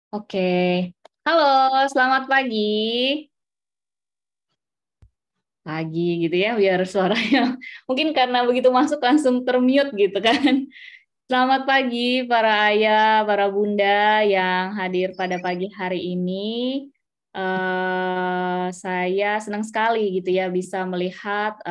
Oke. Halo, selamat pagi. Pagi gitu ya, biar suaranya mungkin karena begitu masuk langsung termute gitu kan. Selamat pagi para ayah, para bunda yang hadir pada pagi hari ini. Saya senang sekali gitu ya bisa melihat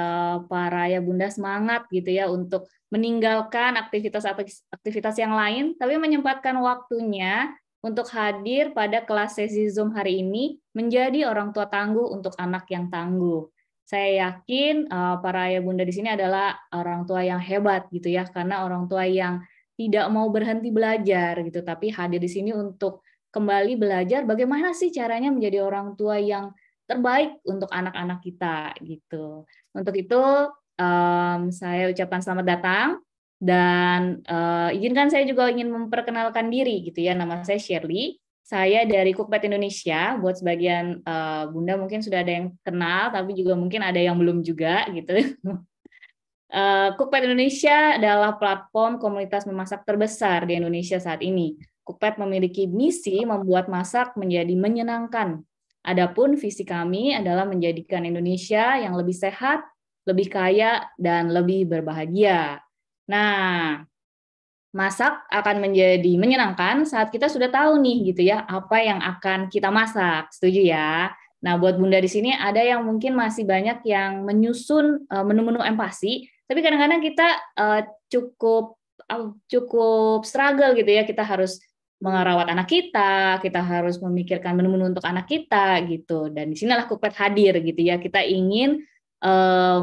para ayah bunda semangat gitu ya untuk meninggalkan aktivitas yang lain, tapi menyempatkan waktunya untuk hadir pada kelas sesi Zoom hari ini menjadi orang tua tangguh untuk anak yang tangguh. Saya yakin para ayah bunda di sini adalah orang tua yang hebat gitu ya, karena orang tua yang tidak mau berhenti belajar gitu, tapi hadir di sini untuk kembali belajar bagaimana sih caranya menjadi orang tua yang terbaik untuk anak-anak kita gitu. Untuk itu saya ucapkan selamat datang dan izinkan saya juga ingin memperkenalkan diri gitu ya. Nama saya Shirley. Saya dari Cookpad Indonesia. Buat sebagian bunda mungkin sudah ada yang kenal, tapi juga mungkin ada yang belum juga gitu. Cookpad Indonesia adalah platform komunitas memasak terbesar di Indonesia saat ini. Cookpad memiliki misi membuat masak menjadi menyenangkan. Adapun visi kami adalah menjadikan Indonesia yang lebih sehat, lebih kaya, dan lebih berbahagia. Nah, masak akan menjadi menyenangkan saat kita sudah tahu nih gitu ya apa yang akan kita masak. Setuju ya? Nah, buat Bunda di sini ada yang mungkin masih banyak yang menyusun menu-menu empasi, tapi kadang-kadang kita cukup struggle gitu ya. Kita harus merawat anak kita harus memikirkan menu-menu untuk anak kita gitu. Dan di sinilah Cookpad hadir gitu ya. Kita ingin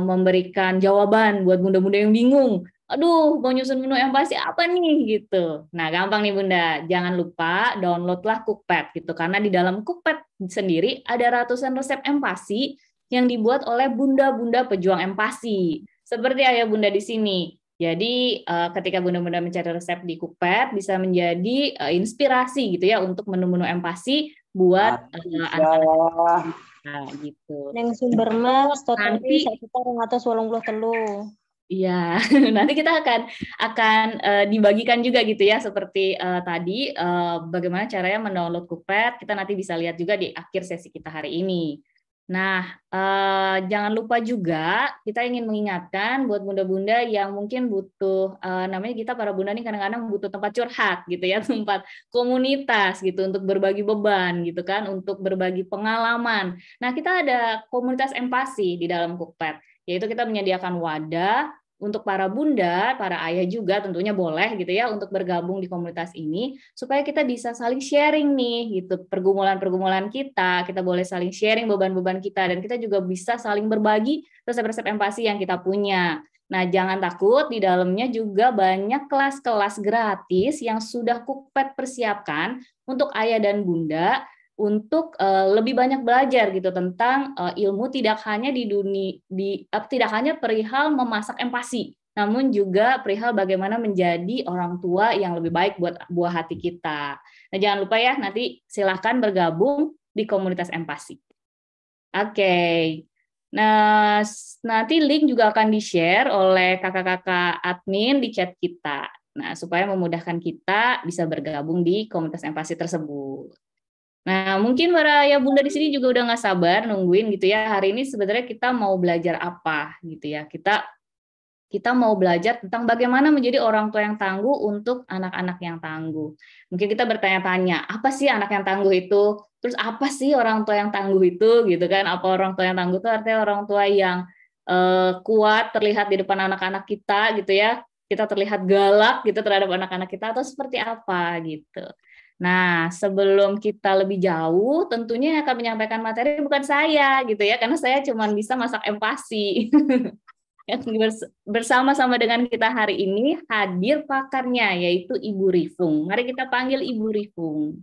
memberikan jawaban buat bunda-bunda yang bingung, aduh mau nyusun menu empasi apa nih gitu. Nah gampang nih bunda, jangan lupa downloadlah Cookpad gitu, karena di dalam Cookpad sendiri ada ratusan resep empasi yang dibuat oleh bunda-bunda pejuang empasi seperti ayah bunda di sini. Jadi ketika bunda-bunda mencari resep di Cookpad bisa menjadi inspirasi gitu ya untuk menu-menu empasi buat anak-anak kita gitu. Neng sumber mas, Nanti kita atas 83. iya, nanti kita akan dibagikan juga gitu ya seperti tadi bagaimana caranya mendownload Cookpad. Kita nanti bisa lihat juga di akhir sesi kita hari ini. Nah, jangan lupa juga kita ingin mengingatkan buat bunda-bunda yang mungkin butuh namanya kita para bunda ini kadang-kadang butuh tempat curhat gitu ya, tempat komunitas gitu untuk berbagi beban gitu kan, untuk berbagi pengalaman. Nah, kita ada komunitas empati di dalam Cookpad, yaitu kita menyediakan wadah untuk para bunda, para ayah juga tentunya boleh gitu ya untuk bergabung di komunitas ini supaya kita bisa saling sharing nih gitu pergumulan-pergumulan kita boleh saling sharing beban-beban kita dan kita juga bisa saling berbagi resep-resep empati yang kita punya. Nah, jangan takut, di dalamnya juga banyak kelas-kelas gratis yang sudah Cookpad persiapkan untuk ayah dan bunda untuk lebih banyak belajar gitu tentang ilmu tidak hanya tidak hanya perihal memasak empasi, namun juga perihal bagaimana menjadi orang tua yang lebih baik buat buah hati kita. Nah, jangan lupa ya, nanti silahkan bergabung di komunitas empasi. Oke. Nah, nanti link juga akan di-share oleh kakak-kakak admin di chat kita. Nah, supaya memudahkan kita bisa bergabung di komunitas empati tersebut. Nah, mungkin para ayah bunda di sini juga udah nggak sabar nungguin gitu ya. Hari ini sebenarnya kita mau belajar apa gitu ya. Kita mau belajar tentang bagaimana menjadi orang tua yang tangguh untuk anak-anak yang tangguh. Mungkin kita bertanya-tanya, apa sih anak yang tangguh itu? Terus apa sih orang tua yang tangguh itu gitu kan? Apa orang tua yang tangguh itu artinya orang tua yang kuat terlihat di depan anak-anak kita gitu ya. Kita terlihat galak gitu terhadap anak-anak kita atau seperti apa gitu. Nah, sebelum kita lebih jauh, tentunya yang akan menyampaikan materi bukan saya gitu ya, karena saya cuma bisa masak empati. Bersama-sama dengan kita hari ini hadir pakarnya, yaitu Ibu Rifung. Mari kita panggil Ibu Rifung.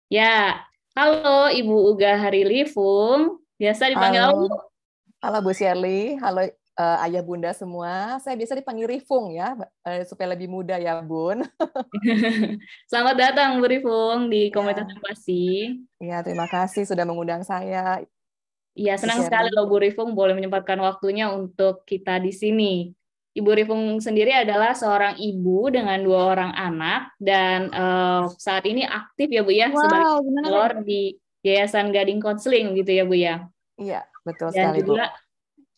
Ya, halo Ibu Uga Hari Rifung, biasa dipanggil Halo, Ibu. halo Bu Shirley, halo ayah bunda semua. Saya biasa dipanggil Rifung ya, supaya lebih mudah ya Bun. Selamat datang Bu Rifung di Komunitas Ya, Empati. ya terima kasih sudah mengundang saya, Iya, Bu senang sekali Shirley. loh Bu Rifung boleh menyempatkan waktunya untuk kita di sini. Ibu Rifung sendiri adalah seorang ibu dengan 2 orang anak dan saat ini aktif ya Bu ya sebagai Wow, gimana Kak? konselor di Yayasan Gading Counseling gitu ya Bu ya. Iya, betul Dan sekali, Bu. juga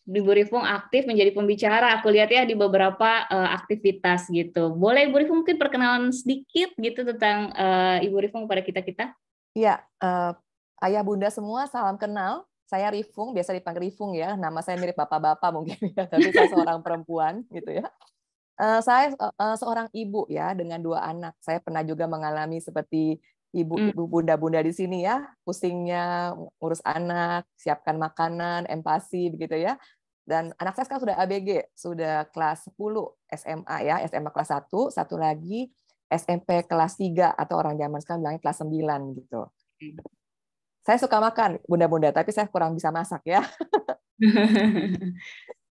Ibu Rifung aktif menjadi pembicara. Aku lihat ya di beberapa aktivitas gitu. Boleh Ibu Rifung mungkin perkenalan sedikit gitu tentang Ibu Rifung pada kita-kita? Iya, ayah bunda semua salam kenal. Saya Rifung, biasa dipanggil Rifung ya. Nama saya mirip bapak-bapak mungkin ya, tapi saya seorang perempuan gitu ya. Saya seorang ibu ya dengan 2 anak. Saya pernah juga mengalami seperti ibu-ibu bunda-bunda di sini ya, pusingnya ngurus anak, siapkan makanan, empati begitu ya. Dan anak saya sekarang sudah ABG, sudah kelas 10 SMA ya, SMA kelas 1 lagi SMP kelas 3 atau orang zaman sekarang bilangnya kelas 9 gitu. Saya suka makan bunda-bunda, tapi saya kurang bisa masak ya.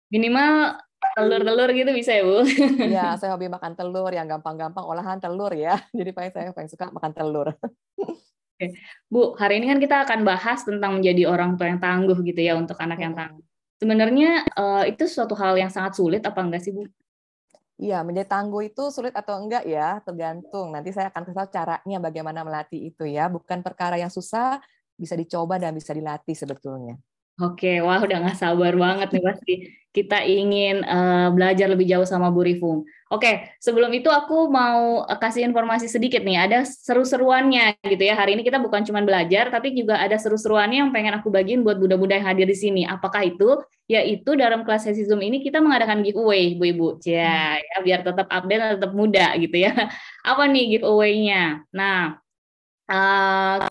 Minimal telur-telur gitu bisa ya Bu? Iya, saya hobi makan telur yang gampang-gampang olahan telur ya. Jadi saya paling suka makan telur. Oke. Bu, hari ini kan kita akan bahas tentang menjadi orang tua yang tangguh gitu ya untuk anak yang tangguh. Sebenarnya itu suatu hal yang sangat sulit apa enggak sih Bu? Iya, menjadi tangguh itu sulit atau enggak ya, tergantung. Nanti saya akan kasih tahu caranya bagaimana melatih itu ya. Bukan perkara yang susah, bisa dicoba dan bisa dilatih sebetulnya. Oke, wah udah nggak sabar banget nih pasti. Kita ingin belajar lebih jauh sama Bu Rifung. Oke, sebelum itu aku mau kasih informasi sedikit nih. Ada seru-seruannya gitu ya. Hari ini kita bukan cuma belajar, tapi juga ada seru-seruannya yang pengen aku bagiin buat bunda-bunda yang hadir di sini. Apakah itu? Yaitu dalam kelas sesi Zoom ini kita mengadakan giveaway, Bu Ibu. Ya, biar tetap update dan tetap muda gitu ya. Apa nih giveaway-nya? Nah,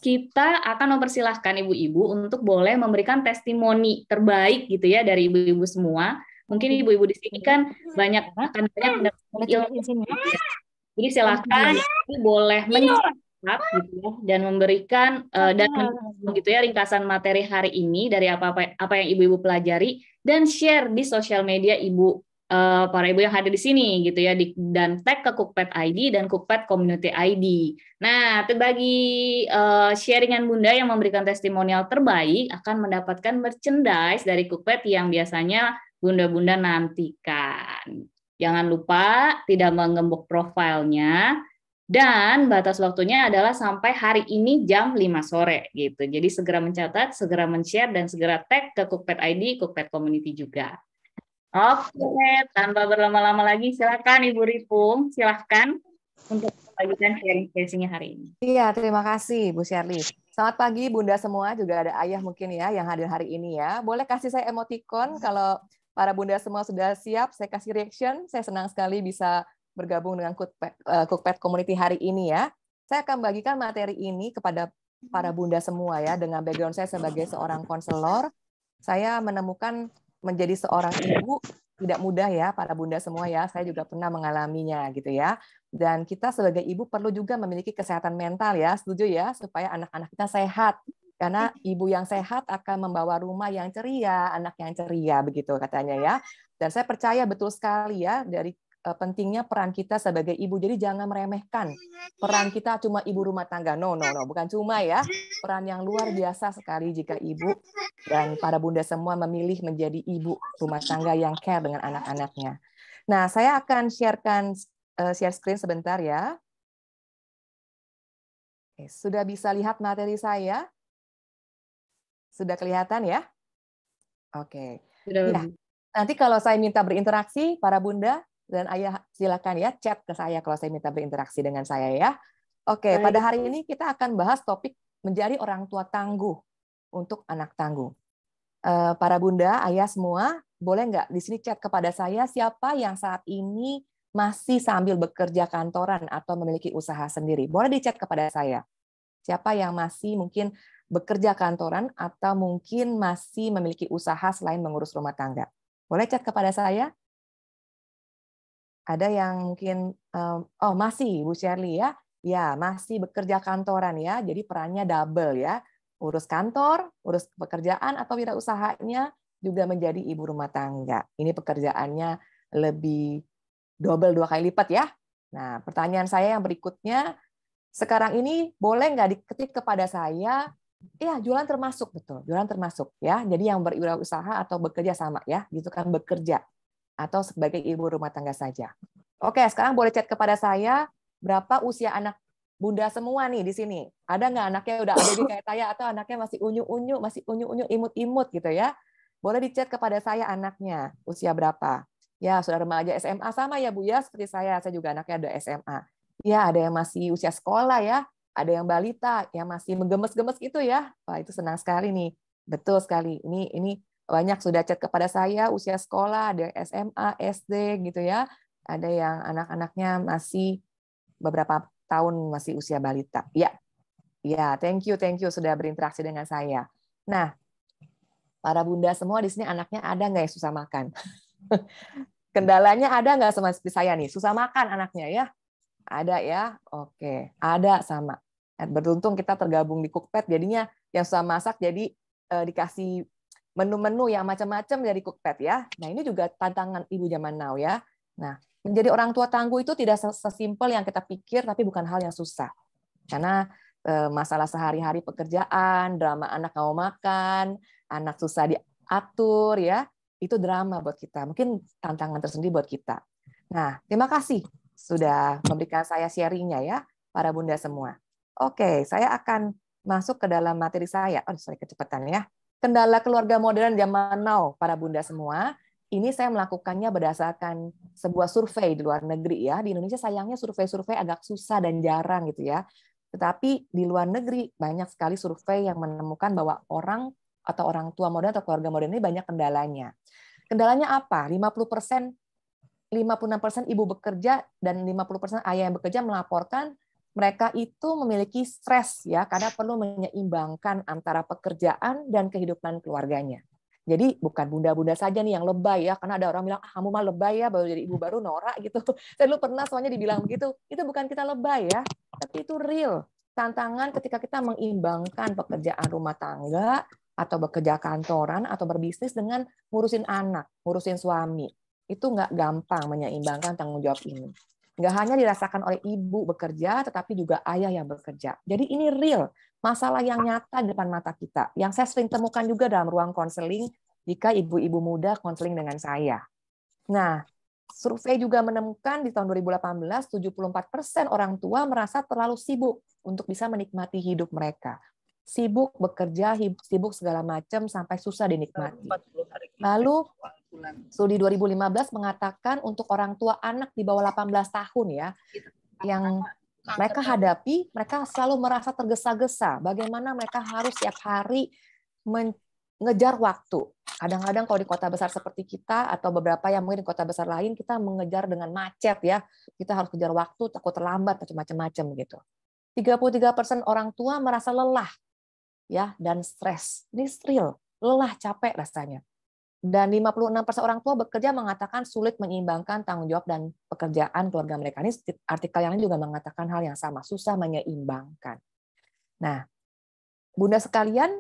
kita akan mempersilahkan ibu-ibu untuk boleh memberikan testimoni terbaik gitu ya dari ibu-ibu semua. Mungkin ibu-ibu di sini kan akan banyak mendapatkan ilmu. Jadi silakan ibu boleh mencatat gitu ya dan memberikan dan gitu ya ringkasan materi hari ini dari apa yang ibu-ibu pelajari dan share di sosial media ibu para ibu yang hadir di sini gitu ya dan tag ke Cookpad ID dan Cookpad Community ID. Nah, bagi sharingan Bunda yang memberikan testimonial terbaik akan mendapatkan merchandise dari Cookpad yang biasanya Bunda-bunda nantikan. Jangan lupa tidak menggembok profilnya dan batas waktunya adalah sampai hari ini jam 5 sore gitu. Jadi segera mencatat, segera men-share dan segera tag ke Cookpad ID, Cookpad Community juga. Oke, tanpa berlama-lama lagi, silakan Ibu Rifung, silakan untuk membagikan sharing sesinya hari ini. Iya, terima kasih Bu Shirley. Selamat pagi Bunda semua, juga ada ayah mungkin ya yang hadir hari ini ya. Boleh kasih saya emoticon kalau para Bunda semua sudah siap, saya kasih reaction. Saya senang sekali bisa bergabung dengan Cookpad Community hari ini ya. Saya akan bagikan materi ini kepada para Bunda semua ya. Dengan background saya sebagai seorang konselor, saya menemukan menjadi seorang ibu tidak mudah ya para Bunda semua ya. Saya juga pernah mengalaminya gitu ya. Dan kita sebagai ibu perlu juga memiliki kesehatan mental ya, setuju ya, supaya anak-anak kita sehat. Karena ibu yang sehat akan membawa rumah yang ceria, anak yang ceria, begitu katanya ya. Dan saya percaya betul sekali ya, dari pentingnya peran kita sebagai ibu. Jadi jangan meremehkan peran kita cuma ibu rumah tangga. No, bukan cuma ya. Peran yang luar biasa sekali jika ibu dan para Bunda semua memilih menjadi ibu rumah tangga yang care dengan anak-anaknya. Nah, saya akan share screen sebentar ya. Oke, sudah bisa lihat materi saya? Sudah kelihatan ya? Oke. Ya. Nanti kalau saya minta berinteraksi, para Bunda dan Ayah silakan ya chat ke saya kalau saya minta berinteraksi dengan saya ya. Oke, pada hari ini kita akan bahas topik menjadi orang tua tangguh untuk anak tangguh. Para Bunda, Ayah semua, boleh nggak di sini chat kepada saya siapa yang saat ini masih sambil bekerja kantoran atau memiliki usaha sendiri. Boleh di-chat kepada saya. Siapa yang masih mungkin bekerja kantoran atau mungkin masih memiliki usaha selain mengurus rumah tangga. Boleh chat kepada saya? Ada yang mungkin, masih Bu Shirley ya? Ya, masih bekerja kantoran ya, jadi perannya double ya. Urus kantor, urus pekerjaan atau wirausahanya, juga menjadi ibu rumah tangga. Ini pekerjaannya lebih double 2 kali lipat ya. Nah, pertanyaan saya yang berikutnya, sekarang ini boleh nggak diketik kepada saya? Ya, jualan termasuk betul, jualan termasuk ya. Jadi yang berwirausaha atau bekerja sama ya, gitu kan bekerja. atau sebagai ibu rumah tangga saja. Oke, sekarang boleh chat kepada saya berapa usia anak Bunda semua nih di sini. Ada nggak anaknya udah baby kayak saya atau anaknya masih unyu-unyu, imut-imut gitu ya? Boleh di chat kepada saya anaknya usia berapa. Ya, sudah remaja SMA sama ya Bu ya, seperti saya juga anaknya ada SMA. Ya, ada yang masih usia sekolah ya, ada yang balita yang masih menggemes-gemes gitu ya. Wah, itu senang sekali nih. Betul sekali. Ini banyak sudah chat kepada saya usia sekolah, ada yang SMA, SD gitu ya. Ada yang anak-anaknya masih beberapa tahun masih usia balita. Ya. Ya, thank you sudah berinteraksi dengan saya. Nah, para bunda semua di sini anaknya ada nggak yang susah makan? Kendalanya ada nggak sama seperti saya nih? Susah makan anaknya ya? Ada ya? Oke, ada sama. Beruntung kita tergabung di Cookpad, jadinya yang susah masak jadi dikasih menu-menu yang macam-macam dari Cookpad ya. Nah, ini juga tantangan ibu zaman now ya. Nah, menjadi orang tua tangguh itu tidak sesimpel yang kita pikir, tapi bukan hal yang susah. Karena masalah sehari-hari pekerjaan, drama anak nggak mau makan, anak susah diatur ya, itu drama buat kita. Mungkin tantangan tersendiri buat kita. Nah, terima kasih sudah memberikan saya sharing-nya ya, para bunda semua. Oke, saya akan masuk ke dalam materi saya. Oh, sorry, kecepatan ya. Kendala keluarga modern zaman now, para bunda semua. Ini saya melakukannya berdasarkan sebuah survei di luar negeri ya. Di Indonesia sayangnya survei-survei agak susah dan jarang gitu ya. Tetapi di luar negeri banyak sekali survei yang menemukan bahwa orang atau orang tua modern atau keluarga modern ini banyak kendalanya. Kendalanya apa? 56% ibu bekerja dan 50% ayah yang bekerja melaporkan mereka itu memiliki stres ya karena perlu menyeimbangkan antara pekerjaan dan kehidupan keluarganya. Jadi bukan bunda-bunda saja nih yang lebay ya, karena ada orang bilang, kamu mah lebay ya, baru jadi ibu baru norak gitu. Saya dulu pernah soalnya dibilang begitu, itu bukan kita lebay ya, tapi itu real. Tantangan ketika kita mengimbangkan pekerjaan rumah tangga, atau bekerja kantoran, atau berbisnis dengan ngurusin anak, ngurusin suami. Itu nggak gampang menyeimbangkan tanggung jawab ini. Nggak hanya dirasakan oleh ibu bekerja, tetapi juga ayah yang bekerja. Jadi ini real, masalah yang nyata di depan mata kita. Yang saya sering temukan juga dalam ruang konseling jika ibu-ibu muda konseling dengan saya. Nah, survei juga menemukan di tahun 2018, 74% orang tua merasa terlalu sibuk untuk bisa menikmati hidup mereka. Sibuk bekerja, sibuk segala macam sampai susah dinikmati. Lalu studi 2015 mengatakan untuk orang tua anak di bawah 18 tahun ya, yang mereka hadapi, mereka selalu merasa tergesa-gesa. Bagaimana mereka harus setiap hari mengejar waktu. Kadang-kadang kalau di kota besar seperti kita atau beberapa yang mungkin di kota besar lain, kita mengejar dengan macet ya. Kita harus kejar waktu, takut terlambat atau macam-macam gitu. 33% orang tua merasa lelah ya dan stres. Ini real, lelah, capek rasanya. Dan 56% orang tua bekerja mengatakan sulit menyeimbangkan tanggung jawab dan pekerjaan keluarga mereka. Ini artikel yang lain juga mengatakan hal yang sama, susah menyeimbangkan. Nah, bunda sekalian,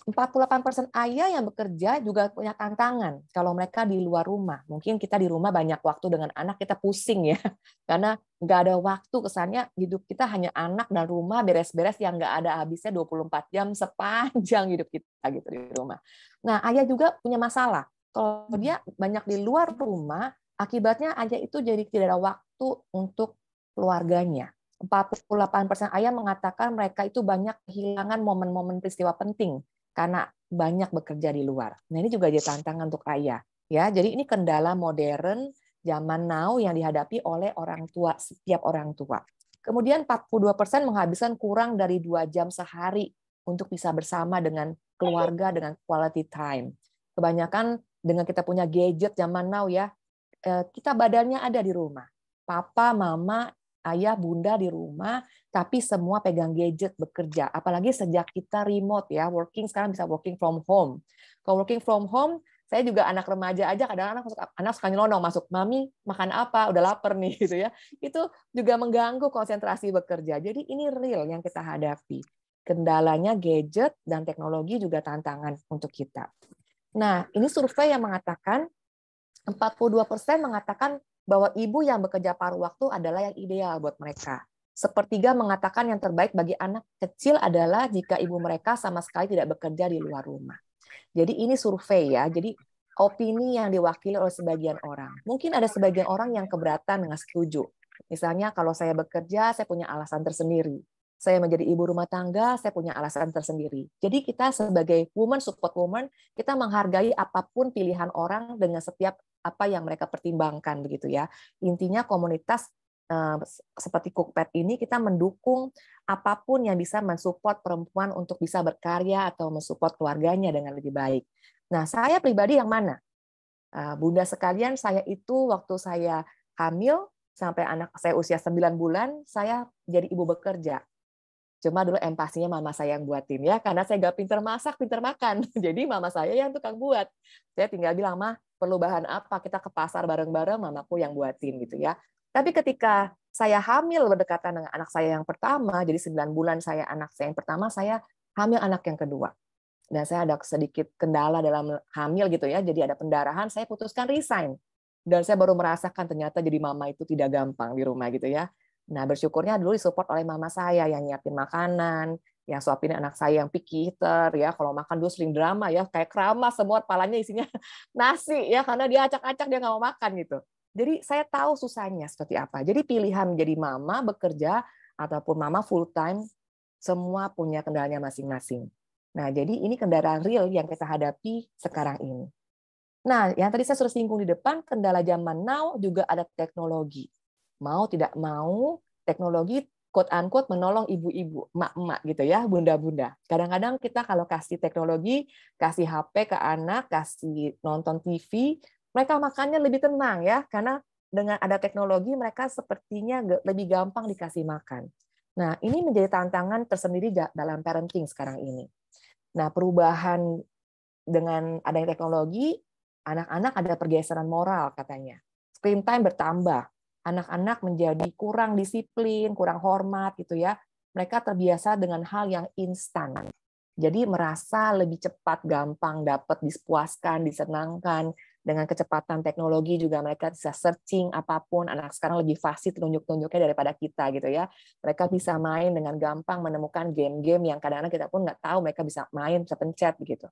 48% ayah yang bekerja juga punya tantangan kalau mereka di luar rumah. Mungkin kita di rumah banyak waktu dengan anak, kita pusing ya. Karena nggak ada waktu, kesannya hidup kita hanya anak dan rumah beres-beres yang nggak ada habisnya 24 jam sepanjang hidup kita gitu di rumah. Nah, ayah juga punya masalah. Kalau dia banyak di luar rumah, akibatnya ayah itu jadi tidak ada waktu untuk keluarganya. 48% ayah mengatakan mereka itu banyak kehilangan momen-momen peristiwa penting karena banyak bekerja di luar. Nah, ini juga jadi tantangan untuk ayah. Ya, jadi ini kendala modern zaman now yang dihadapi oleh orang tua, setiap orang tua. Kemudian 42% menghabiskan kurang dari 2 jam sehari untuk bisa bersama dengan keluarga dengan quality time. Kebanyakan dengan kita punya gadget zaman now ya, kita badannya ada di rumah. Papa, mama, ayah, bunda di rumah, tapi semua pegang gadget bekerja. Apalagi sejak kita remote ya, working sekarang bisa working from home. Kalau working from home, saya juga anak remaja aja kadang anak suka nyelonong masuk, mami makan apa, udah lapar nih gitu ya. Itu juga mengganggu konsentrasi bekerja. Jadi ini real yang kita hadapi. Kendalanya gadget dan teknologi juga tantangan untuk kita. Nah, ini survei yang mengatakan 42% mengatakan bahwa ibu yang bekerja paruh waktu adalah yang ideal buat mereka. Sepertiga mengatakan yang terbaik bagi anak kecil adalah jika ibu mereka sama sekali tidak bekerja di luar rumah. Jadi ini survei ya. Jadi opini yang diwakili oleh sebagian orang. Mungkin ada sebagian orang yang keberatan nggak setuju. Misalnya kalau saya bekerja, saya punya alasan tersendiri. Saya menjadi ibu rumah tangga, saya punya alasan tersendiri. Jadi kita sebagai woman, support woman, kita menghargai apapun pilihan orang dengan setiap apa yang mereka pertimbangkan begitu ya. Intinya komunitas seperti Cookpad ini kita mendukung apapun yang bisa mensupport perempuan untuk bisa berkarya atau mensupport keluarganya dengan lebih baik. Nah, saya pribadi yang mana? Bunda sekalian, saya itu waktu saya hamil sampai anak saya usia 9 bulan, saya jadi ibu bekerja. Cuma dulu empasinya mama saya yang buatin ya, karena saya nggak pinter masak, pinter makan. Jadi mama saya yang tukang buat. Saya tinggal bilang, "Mah, perlu bahan apa? Kita ke pasar bareng-bareng, mamaku yang buatin," gitu ya. Tapi ketika saya hamil berdekatan dengan anak saya yang pertama, jadi 9 bulan saya anak saya yang pertama, saya hamil anak yang kedua. Dan saya ada sedikit kendala dalam hamil gitu ya, jadi ada pendarahan, saya putuskan resign. Dan saya baru merasakan ternyata jadi mama itu tidak gampang di rumah gitu ya. Nah, bersyukurnya dulu disupport oleh mama saya yang nyiapin makanan, yang suapin anak saya yang picky eater ya. Kalau makan dulu sering drama ya, kayak keramas semua kepalanya isinya nasi ya, karena dia acak-acak dia nggak mau makan gitu. Jadi saya tahu susahnya seperti apa. Jadi pilihan menjadi mama bekerja ataupun mama full time semua punya kendalanya masing-masing. Nah, jadi ini kendala real yang kita hadapi sekarang ini. Nah, yang tadi saya sudah singgung di depan, kendala zaman now juga ada teknologi. Mau tidak mau, teknologi quote-unquote menolong ibu-ibu, emak-emak gitu ya, bunda-bunda. Kadang-kadang kita kalau kasih teknologi, kasih HP ke anak, kasih nonton TV, mereka makannya lebih tenang ya, karena dengan ada teknologi mereka sepertinya lebih gampang dikasih makan. Nah, ini menjadi tantangan tersendiri dalam parenting sekarang ini. Nah, perubahan dengan adanya teknologi, anak-anak ada pergeseran moral katanya. Screen time bertambah. Anak-anak menjadi kurang disiplin, kurang hormat gitu ya. Mereka terbiasa dengan hal yang instan. Jadi merasa lebih cepat, gampang dapat dipuaskan, disenangkan. Dengan kecepatan teknologi juga mereka bisa searching apapun. Anak sekarang lebih fasih tunjuk-tunjuknya daripada kita gitu ya. Mereka bisa main dengan gampang menemukan game-game yang kadang-kadang kita pun nggak tahu mereka bisa main, bisa pencet begitu.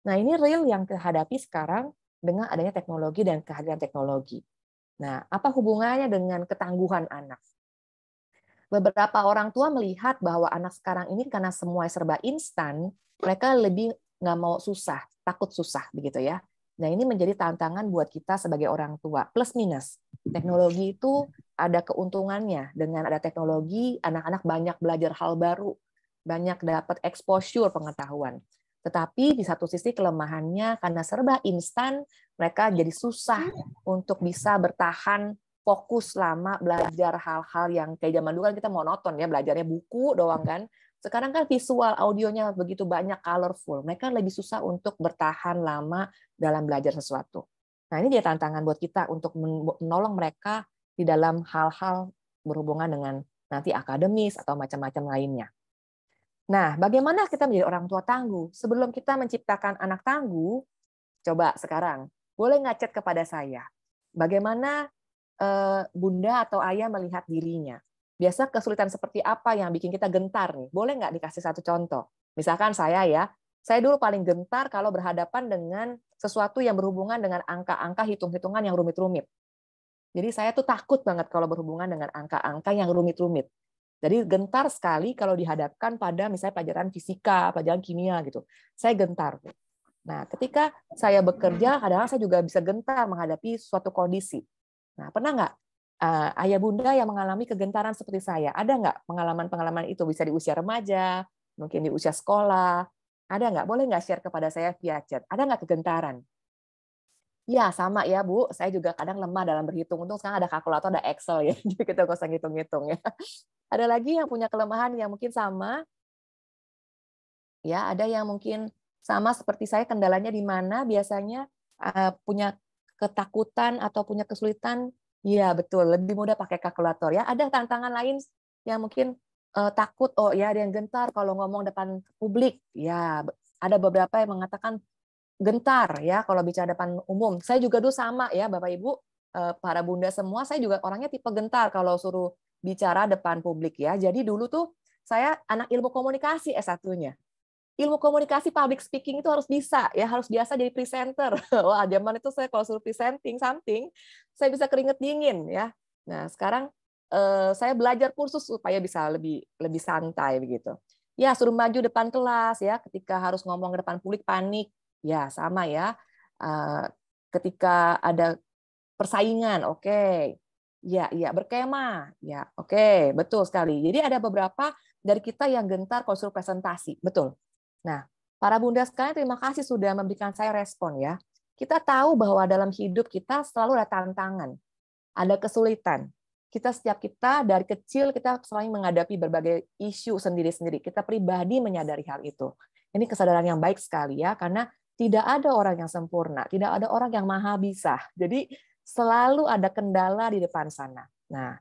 Nah, ini real yang kita hadapi sekarang dengan adanya teknologi dan kehadiran teknologi. Nah, apa hubungannya dengan ketangguhan anak? Beberapa orang tua melihat bahwa anak sekarang ini karena semua serba instan, mereka lebih nggak mau susah, takut susah begitu ya. Nah, ini menjadi tantangan buat kita sebagai orang tua. Plus minus. Teknologi itu ada keuntungannya. Dengan ada teknologi, anak-anak banyak belajar hal baru, banyak dapat exposure pengetahuan. Tetapi di satu sisi kelemahannya karena serba instan, mereka jadi susah untuk bisa bertahan fokus lama belajar hal-hal yang kayak zaman dulu kan kita monoton ya, belajarnya buku doang kan. Sekarang kan visual, audionya begitu banyak, colorful. Mereka lebih susah untuk bertahan lama dalam belajar sesuatu. Nah, ini dia tantangan buat kita untuk menolong mereka di dalam hal-hal berhubungan dengan nanti akademis atau macam-macam lainnya. Nah, bagaimana kita menjadi orang tua tangguh? Sebelum kita menciptakan anak tangguh, coba sekarang, boleh nggak chat kepada saya? Bagaimana bunda atau ayah melihat dirinya? Biasa kesulitan seperti apa yang bikin kita gentar nih? Boleh nggak dikasih satu contoh? Misalkan saya ya, saya dulu paling gentar kalau berhadapan dengan sesuatu yang berhubungan dengan angka-angka hitung-hitungan yang rumit-rumit. Jadi saya tuh takut banget kalau berhubungan dengan angka-angka yang rumit-rumit. Jadi gentar sekali kalau dihadapkan pada misalnya pelajaran fisika, pelajaran kimia gitu. Saya gentar. Nah, ketika saya bekerja, kadang-kadang saya juga bisa gentar menghadapi suatu kondisi. Nah, pernah nggak ayah bunda yang mengalami kegentaran seperti saya? Ada nggak pengalaman-pengalaman itu? Bisa di usia remaja, mungkin di usia sekolah. Ada nggak? Boleh nggak share kepada saya via chat? Ada nggak kegentaran? Ya, sama ya, Bu. Saya juga kadang lemah dalam berhitung. Untung sekarang ada kalkulator, ada Excel ya. Jadi kita nggak usah ngitung-ngitung ya. Ada lagi yang punya kelemahan yang mungkin sama. Ya, ada yang mungkin sama seperti saya, kendalanya di mana biasanya punya ketakutan atau punya kesulitan. Ya, betul. Lebih mudah pakai kalkulator ya. Ada tantangan lain yang mungkin takut, oh ya ada yang gentar kalau ngomong depan publik. Ya, ada beberapa yang mengatakan gentar ya kalau bicara depan umum. Saya juga dulu sama ya Bapak Ibu, para bunda semua, saya juga orangnya tipe gentar kalau suruh bicara depan publik ya. Jadi dulu tuh saya anak ilmu komunikasi S1-nya. ilmu komunikasi public speaking itu harus bisa ya, harus biasa jadi presenter. Wah, zaman itu saya kalau suruh presenting something, saya bisa keringet dingin ya. Nah, sekarang saya belajar kursus supaya bisa lebih santai begitu. Ya, suruh maju depan kelas ya, ketika harus ngomong ke depan publik panik, ya sama ya. Ketika ada persaingan, oke. Ya, berkemah. Ya, oke, betul sekali. Jadi ada beberapa dari kita yang gentar kalau suruh presentasi, betul. Nah, para bunda sekalian, terima kasih sudah memberikan saya respon ya. Kita tahu bahwa dalam hidup kita selalu ada tantangan, ada kesulitan. Setiap kita dari kecil kita selalu menghadapi berbagai isu sendiri-sendiri. Kita pribadi menyadari hal itu. Ini kesadaran yang baik sekali ya, karena tidak ada orang yang sempurna, tidak ada orang yang maha bisa. Jadi selalu ada kendala di depan sana. Nah,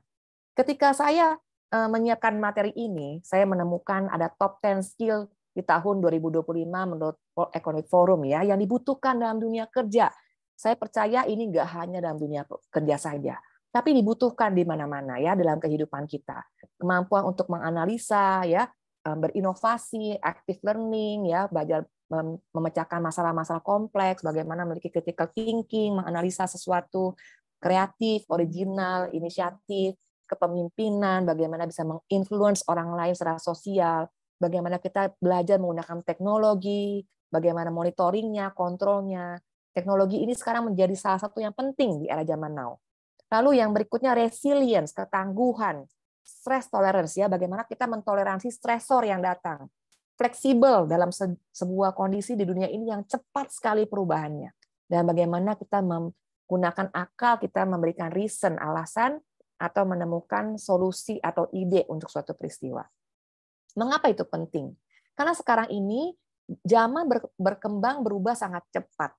ketika saya menyiapkan materi ini, saya menemukan ada top 10 skill di tahun 2025 menurut World Economic Forum ya, yang dibutuhkan dalam dunia kerja. Saya percaya ini nggak hanya dalam dunia kerja saja, tapi dibutuhkan di mana-mana ya dalam kehidupan kita. Kemampuan untuk menganalisa ya, berinovasi, active learning ya, belajar memecahkan masalah-masalah kompleks, bagaimana memiliki critical thinking, menganalisa sesuatu, kreatif, original, inisiatif, kepemimpinan, bagaimana bisa menginfluence orang lain secara sosial, bagaimana kita belajar menggunakan teknologi, bagaimana monitoringnya, kontrolnya. Teknologi ini sekarang menjadi salah satu yang penting di era zaman now. Lalu yang berikutnya resilience, ketangguhan, stress tolerance ya, bagaimana kita mentoleransi stresor yang datang. Fleksibel dalam sebuah kondisi di dunia ini yang cepat sekali perubahannya. Dan bagaimana kita menggunakan akal, kita memberikan reason, alasan, atau menemukan solusi atau ide untuk suatu peristiwa. Mengapa itu penting? Karena sekarang ini zaman berkembang berubah sangat cepat.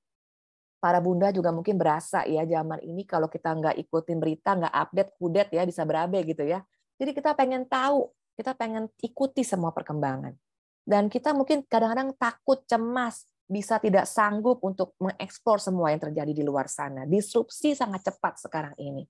Para bunda juga mungkin berasa ya zaman ini kalau kita nggak ikutin berita, nggak update, kudet ya bisa berabe gitu ya. Jadi kita pengen tahu, kita pengen ikuti semua perkembangan. Dan kita mungkin kadang-kadang takut, cemas, bisa tidak sanggup untuk mengeksplor semua yang terjadi di luar sana. Disrupsi sangat cepat sekarang ini.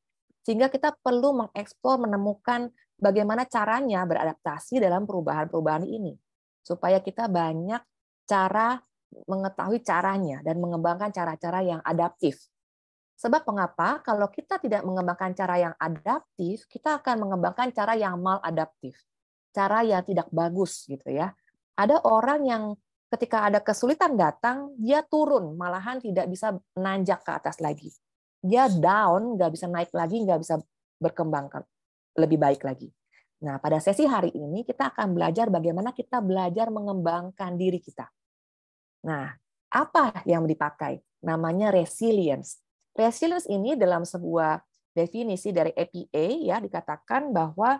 Sehingga kita perlu mengeksplor, menemukan bagaimana caranya beradaptasi dalam perubahan-perubahan ini. Supaya kita banyak cara mengetahui caranya dan mengembangkan cara-cara yang adaptif. Sebab mengapa? Kalau kita tidak mengembangkan cara yang adaptif, kita akan mengembangkan cara yang maladaptif. Cara yang tidak bagus gitu ya. Ada orang yang ketika ada kesulitan datang, dia turun, malahan tidak bisa menanjak ke atas lagi. Dia down, nggak bisa naik lagi, nggak bisa berkembang lebih baik lagi. Nah, pada sesi hari ini kita akan belajar bagaimana kita belajar mengembangkan diri kita. Nah, apa yang dipakai? Namanya resilience. Resilience ini dalam sebuah definisi dari APA ya dikatakan bahwa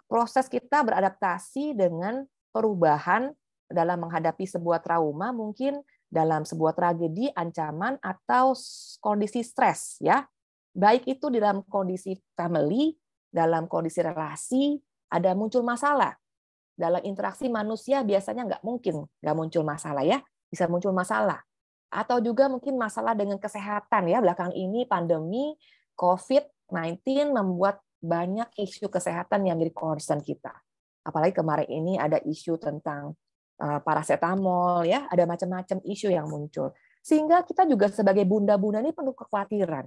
proses kita beradaptasi dengan perubahan dalam menghadapi sebuah trauma, mungkin dalam sebuah tragedi, ancaman atau kondisi stres ya. Baik itu dalam kondisi family, dalam kondisi relasi, ada muncul masalah. Dalam interaksi manusia biasanya nggak muncul masalah ya. Bisa muncul masalah. Atau juga mungkin masalah dengan kesehatan ya. Belakang ini pandemi COVID-19 membuat banyak isu kesehatan yang menjadi concern kita. Apalagi kemarin ini ada isu tentang paracetamol ya, ada macam-macam isu yang muncul. Sehingga kita juga sebagai bunda-bunda ini penuh kekhawatiran.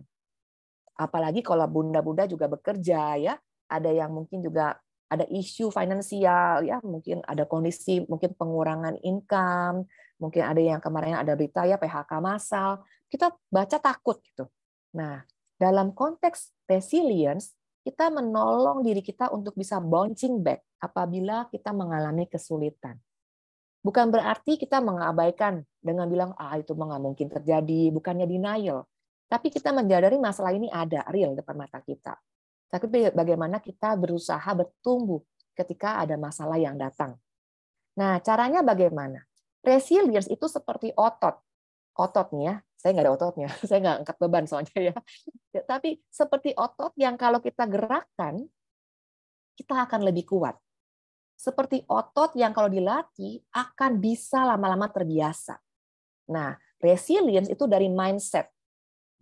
Apalagi kalau bunda-bunda juga bekerja ya, ada yang mungkin juga ada isu finansial ya, mungkin ada kondisi mungkin pengurangan income, mungkin ada yang kemarin ada berita ya PHK massal, kita baca takut gitu. Nah, dalam konteks resilience, kita menolong diri kita untuk bisa bouncing back apabila kita mengalami kesulitan. Bukan berarti kita mengabaikan dengan bilang, itu nggak mungkin terjadi, bukannya denial. Tapi kita menyadari masalah ini ada, real depan mata kita. Tapi bagaimana kita berusaha bertumbuh ketika ada masalah yang datang. Nah, caranya bagaimana? Resilience itu seperti otot. Ototnya, saya nggak ada ototnya, saya nggak angkat beban soalnya ya. Tapi seperti otot yang kalau kita gerakkan, kita akan lebih kuat. Seperti otot yang kalau dilatih akan bisa lama-lama terbiasa. Nah, resilience itu dari mindset.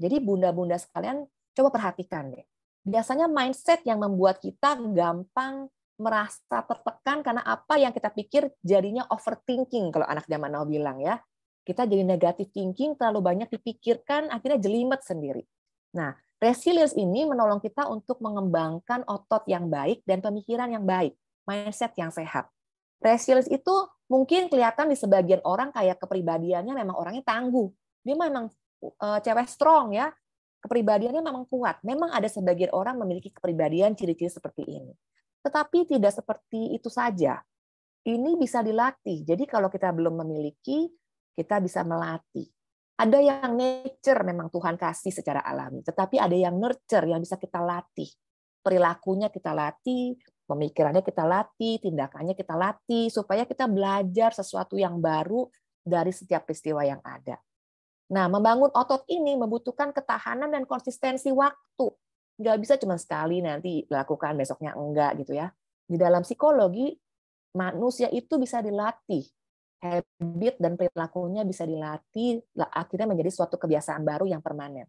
Jadi bunda-bunda sekalian coba perhatikan deh. Biasanya mindset yang membuat kita gampang merasa tertekan karena apa yang kita pikir jadinya overthinking kalau anak zaman now bilang ya. Kita jadi negative thinking, terlalu banyak dipikirkan, akhirnya jelimet sendiri. Nah, resilience ini menolong kita untuk mengembangkan otot yang baik dan pemikiran yang baik, mindset yang sehat. Resilience itu mungkin kelihatan di sebagian orang kayak kepribadiannya memang orangnya tangguh. Dia memang cewek strong ya, kepribadiannya memang kuat. Memang ada sebagian orang memiliki kepribadian ciri-ciri seperti ini. Tetapi tidak seperti itu saja. Ini bisa dilatih. Jadi kalau kita belum memiliki, kita bisa melatih. Ada yang nature memang Tuhan kasih secara alami, tetapi ada yang nurture yang bisa kita latih. Perilakunya kita latih, pemikirannya kita latih, tindakannya kita latih, supaya kita belajar sesuatu yang baru dari setiap peristiwa yang ada. Nah, membangun otot ini membutuhkan ketahanan dan konsistensi waktu. Nggak bisa cuma sekali nanti dilakukan, besoknya enggak gitu ya. Di dalam psikologi, manusia itu bisa dilatih. Habit dan perilakunya bisa dilatih, akhirnya menjadi suatu kebiasaan baru yang permanen.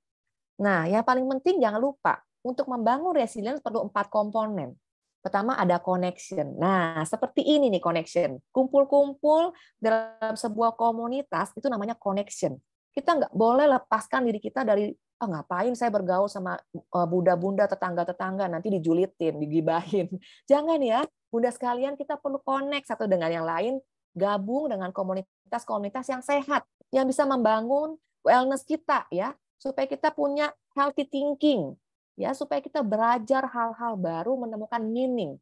Nah, yang paling penting jangan lupa, untuk membangun resilience perlu 4 komponen. Pertama ada connection. Nah, seperti ini nih connection. Kumpul-kumpul dalam sebuah komunitas, itu namanya connection. Kita nggak boleh lepaskan diri kita dari ngapain saya bergaul sama bunda-bunda tetangga-tetangga nanti dijulitin, digibahin. Jangan ya, bunda sekalian, kita perlu connect satu dengan yang lain, gabung dengan komunitas-komunitas yang sehat, yang bisa membangun wellness kita ya, supaya kita punya healthy thinking, ya, supaya kita belajar hal-hal baru, menemukan meaning.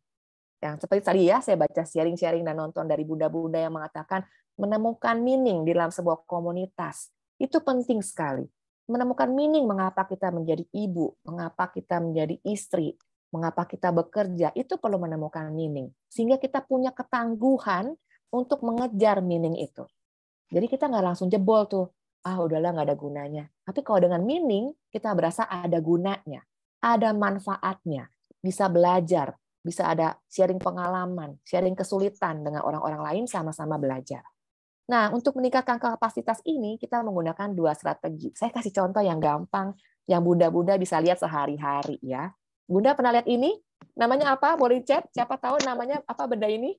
Yang seperti tadi ya, saya baca sharing-sharing dan nonton dari bunda-bunda yang mengatakan menemukan meaning di dalam sebuah komunitas. Itu penting sekali. Menemukan meaning mengapa kita menjadi ibu, mengapa kita menjadi istri, mengapa kita bekerja, itu perlu menemukan meaning. Sehingga kita punya ketangguhan untuk mengejar meaning itu. Jadi kita nggak langsung jebol tuh, udahlah nggak ada gunanya. Tapi kalau dengan meaning, kita berasa ada gunanya, ada manfaatnya, bisa belajar, bisa ada sharing pengalaman, sharing kesulitan dengan orang-orang lain, sama-sama belajar. Nah, untuk meningkatkan kapasitas ini, kita menggunakan 2 strategi. Saya kasih contoh yang gampang, yang bunda-bunda bisa lihat sehari-hari ya. Bunda pernah lihat ini? Namanya apa? Boleh chat? Siapa tahu namanya apa benda ini?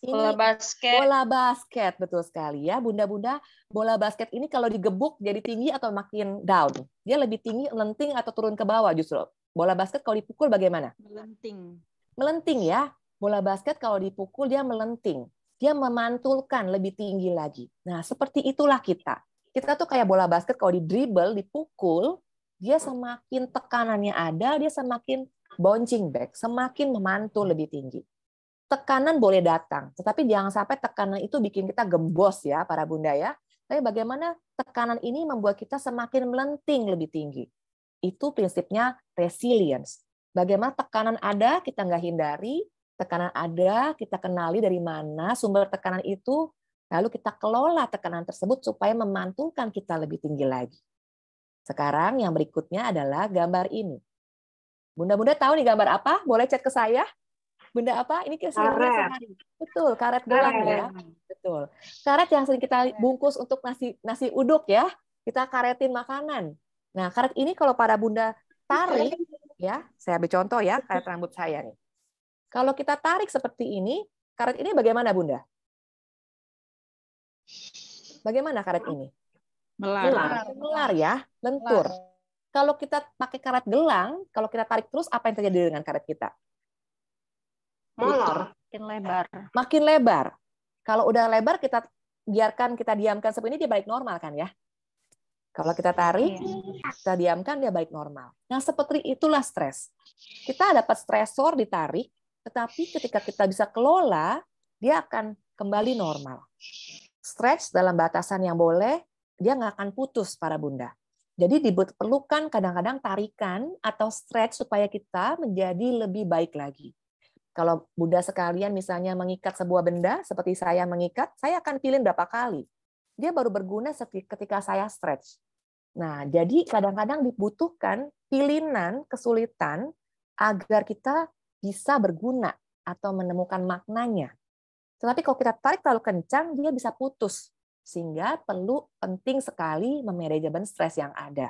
Ini Bola basket. bola basket, betul sekali ya. Bunda-bunda, bola basket ini kalau digebuk jadi tinggi atau makin down? Dia lebih tinggi, melenting, atau turun ke bawah justru? Bola basket kalau dipukul bagaimana? Melenting. Melenting ya. Bola basket kalau dipukul dia melenting. Dia memantulkan lebih tinggi lagi. Nah, seperti itulah kita. Kita tuh kayak bola basket kalau di dribble, dipukul, dia semakin tekanannya ada, dia semakin bouncing back, semakin memantul lebih tinggi. Tekanan boleh datang, tetapi jangan sampai tekanan itu bikin kita gembos ya, para bunda ya. Tapi bagaimana tekanan ini membuat kita semakin melenting lebih tinggi. Itu prinsipnya resilience. Bagaimana tekanan ada, kita nggak hindari. Tekanan ada, kita kenali dari mana sumber tekanan itu, lalu kita kelola tekanan tersebut supaya memantulkan kita lebih tinggi lagi. Sekarang yang berikutnya adalah gambar ini. Bunda-bunda tahu nih gambar apa? Boleh chat ke saya. Bunda apa? Ini kita sering lihat sehari. Betul, karet gelang ya. Betul. Karet yang sering kita bungkus untuk nasi uduk ya. Kita karetin makanan. Nah, karet ini kalau para bunda tarik ya, saya ambil contoh ya, karet rambut saya nih. Kalau kita tarik seperti ini, karet ini bagaimana, Bunda? Bagaimana karet ini? Melar ya, lentur. Kalau kita pakai karet gelang, kalau kita tarik terus, apa yang terjadi dengan karet kita? Molor. Makin lebar. Makin lebar. Kalau udah lebar, kita biarkan, kita diamkan seperti ini, dia balik normal kan ya? Kalau kita tarik, kita diamkan, dia balik normal. Nah, seperti itulah stres. Kita dapat stresor ditarik, tetapi ketika kita bisa kelola, dia akan kembali normal. Stretch dalam batasan yang boleh, dia nggak akan putus, para bunda. Jadi diperlukan kadang-kadang tarikan atau stretch supaya kita menjadi lebih baik lagi. Kalau bunda sekalian misalnya mengikat sebuah benda, seperti saya mengikat, saya akan pilih berapa kali. Dia baru berguna ketika saya stretch. Nah, jadi kadang-kadang dibutuhkan pilihan, kesulitan, agar kita bisa berguna atau menemukan maknanya. Tetapi kalau kita tarik terlalu kencang, dia bisa putus. Sehingga penting sekali memanajemen stres yang ada.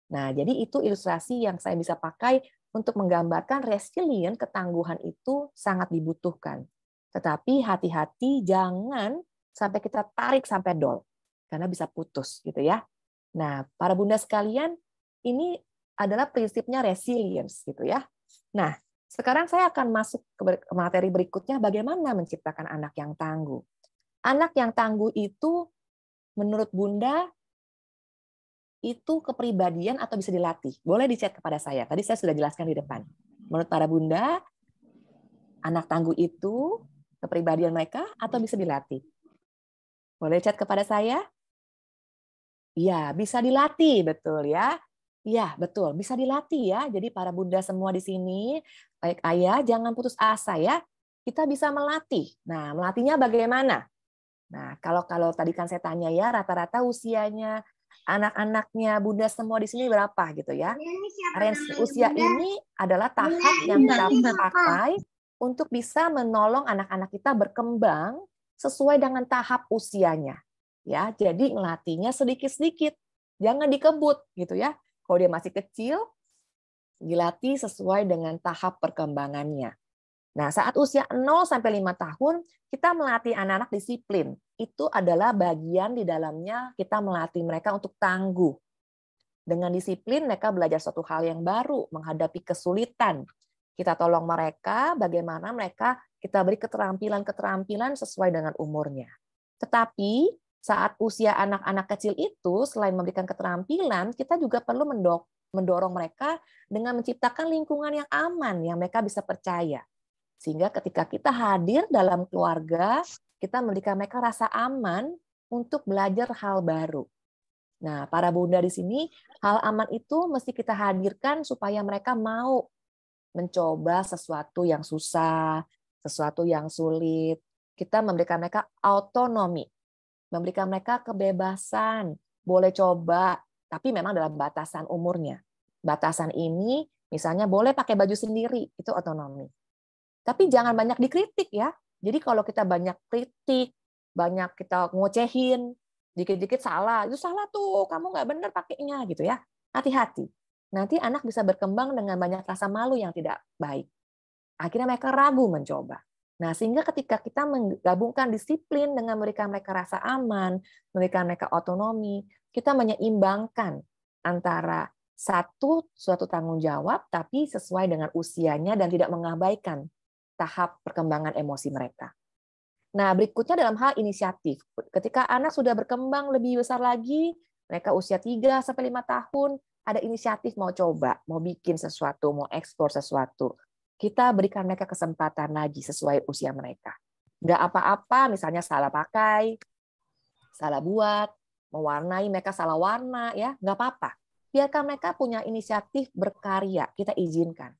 Nah, jadi itu ilustrasi yang saya bisa pakai untuk menggambarkan resilient, ketangguhan itu sangat dibutuhkan. Tetapi hati-hati jangan sampai kita tarik sampai dol, karena bisa putus gitu ya. Nah, para bunda sekalian, ini adalah prinsipnya resilience gitu ya. Nah, sekarang saya akan masuk ke materi berikutnya, bagaimana menciptakan anak yang tangguh. Anak yang tangguh itu menurut bunda itu kepribadian atau bisa dilatih? Boleh di-chat kepada saya. Tadi saya sudah jelaskan di depan. Menurut para bunda, anak tangguh itu kepribadian mereka atau bisa dilatih? Boleh chat kepada saya? Iya, bisa dilatih, betul ya. Iya, betul, bisa dilatih ya. Jadi para bunda semua di sini, baik ayah, jangan putus asa ya. Kita bisa melatih. Nah, melatihnya bagaimana? Nah, kalau tadi kan saya tanya ya, rata-rata usianya anak-anaknya bunda semua di sini berapa gitu ya? Range usia ini adalah tahap yang kita pakai untuk bisa menolong anak-anak kita berkembang sesuai dengan tahap usianya. Ya, jadi ngelatihnya sedikit-sedikit. Jangan dikebut gitu ya. Kalau dia masih kecil, dilatih sesuai dengan tahap perkembangannya. Nah, saat usia 0 sampai 5 tahun, kita melatih anak-anak disiplin. Itu adalah bagian di dalamnya kita melatih mereka untuk tangguh. Dengan disiplin, mereka belajar suatu hal yang baru, menghadapi kesulitan. Kita tolong mereka, bagaimana mereka kita beri keterampilan-keterampilan sesuai dengan umurnya. Tetapi, saat usia anak-anak kecil itu, selain memberikan keterampilan, kita juga perlu mendorong mereka dengan menciptakan lingkungan yang aman, yang mereka bisa percaya. Sehingga ketika kita hadir dalam keluarga, kita memberikan mereka rasa aman untuk belajar hal baru. Nah, para bunda di sini, hal aman itu mesti kita hadirkan supaya mereka mau mencoba sesuatu yang susah, sesuatu yang sulit. Kita memberikan mereka autonomi, memberikan mereka kebebasan, boleh coba, tapi memang dalam batasan umurnya. Batasan ini, misalnya boleh pakai baju sendiri, itu otonomi. Tapi jangan banyak dikritik ya. Jadi kalau kita banyak kritik, banyak kita ngocehin, dikit-dikit salah, itu salah tuh, kamu nggak benar pakainya gitu ya. Hati-hati. Nanti anak bisa berkembang dengan banyak rasa malu yang tidak baik. Akhirnya mereka ragu mencoba. Nah, sehingga ketika kita menggabungkan disiplin dengan memberikan mereka rasa aman, memberikan mereka otonomi, kita menyeimbangkan antara suatu tanggung jawab, tapi sesuai dengan usianya dan tidak mengabaikan tahap perkembangan emosi mereka. Nah, berikutnya dalam hal inisiatif. Ketika anak sudah berkembang lebih besar lagi, mereka usia 3 sampai 5 tahun, ada inisiatif mau coba, mau bikin sesuatu, mau eksplor sesuatu. Kita berikan mereka kesempatan lagi sesuai usia mereka. Nggak apa-apa, misalnya salah pakai, salah buat, mewarnai mereka salah warna, ya nggak apa-apa. Biarkan mereka punya inisiatif berkarya, kita izinkan.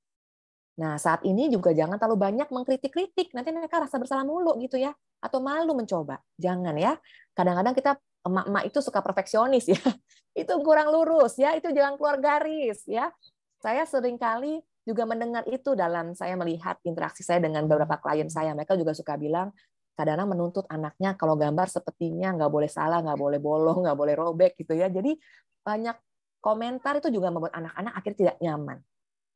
Nah, saat ini juga jangan terlalu banyak mengkritik-kritik, nanti mereka rasa bersalah mulu gitu ya, atau malu mencoba. Jangan ya. Kadang-kadang kita emak-emak itu suka perfeksionis ya. Itu kurang lurus ya, itu jangan keluar garis ya. Saya seringkali juga mendengar itu dalam saya melihat interaksi saya dengan beberapa klien saya. Mereka juga suka bilang, kadang-kadang menuntut anaknya kalau gambar sepertinya nggak boleh salah, nggak boleh bolong, nggak boleh robek gitu ya. Jadi banyak komentar itu juga membuat anak-anak akhirnya tidak nyaman.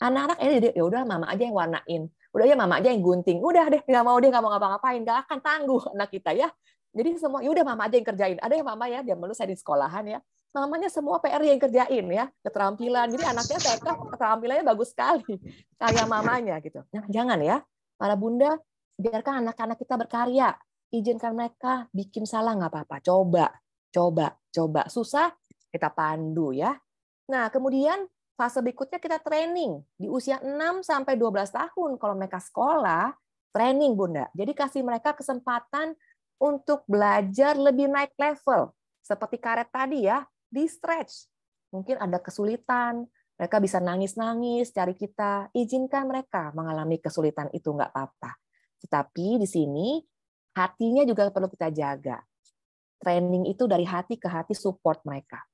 Anak-anak ini ya udah mama aja yang warnain, udah ya mama aja yang gunting, udah deh nggak mau ngapa-ngapain, nggak akan tangguh anak kita ya. Jadi semua ya udah mama aja yang kerjain. Ada yang mama ya, dia dulu saya di sekolahan ya, mamanya semua PR yang kerjain ya, keterampilan. Jadi anaknya TK keterampilannya bagus sekali, kayak mamanya gitu. Nah jangan ya, para bunda biarkan anak-anak kita berkarya, izinkan mereka bikin salah nggak apa-apa, coba, susah kita pandu ya. Nah kemudian fase berikutnya kita training di usia 6 sampai 12 tahun kalau mereka sekolah, training Bunda. Jadi kasih mereka kesempatan untuk belajar lebih naik level. Seperti karet tadi ya, di stretch. Mungkin ada kesulitan, mereka bisa nangis-nangis cari kita, izinkan mereka mengalami kesulitan itu nggak apa-apa. Tetapi di sini hatinya juga perlu kita jaga. Training itu dari hati ke hati support mereka.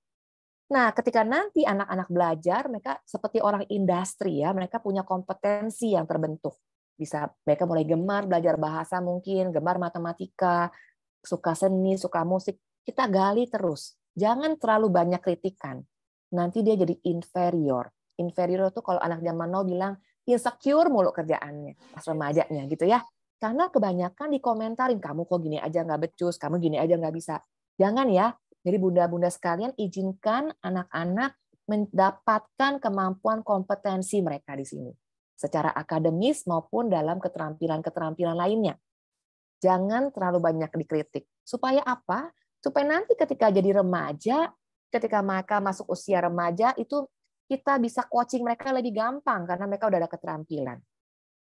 Nah, ketika nanti anak-anak belajar, mereka seperti orang industri ya, mereka punya kompetensi yang terbentuk. Bisa mereka mulai gemar belajar bahasa mungkin, gemar matematika, suka seni, suka musik. Kita gali terus. Jangan terlalu banyak kritikan. Nanti dia jadi inferior. inferior tuh kalau anak zaman now bilang insecure mulu kerjaannya pas remajanya gitu ya. Karena kebanyakan dikomentarin, kamu kok gini aja nggak becus, kamu gini aja nggak bisa. Jangan ya. Jadi bunda-bunda sekalian, izinkan anak-anak mendapatkan kemampuan kompetensi mereka di sini. Secara akademis maupun dalam keterampilan-keterampilan lainnya. Jangan terlalu banyak dikritik. Supaya apa? Supaya nanti ketika jadi remaja, ketika mereka masuk usia remaja, itu kita bisa coaching mereka lebih gampang karena mereka udah ada keterampilan.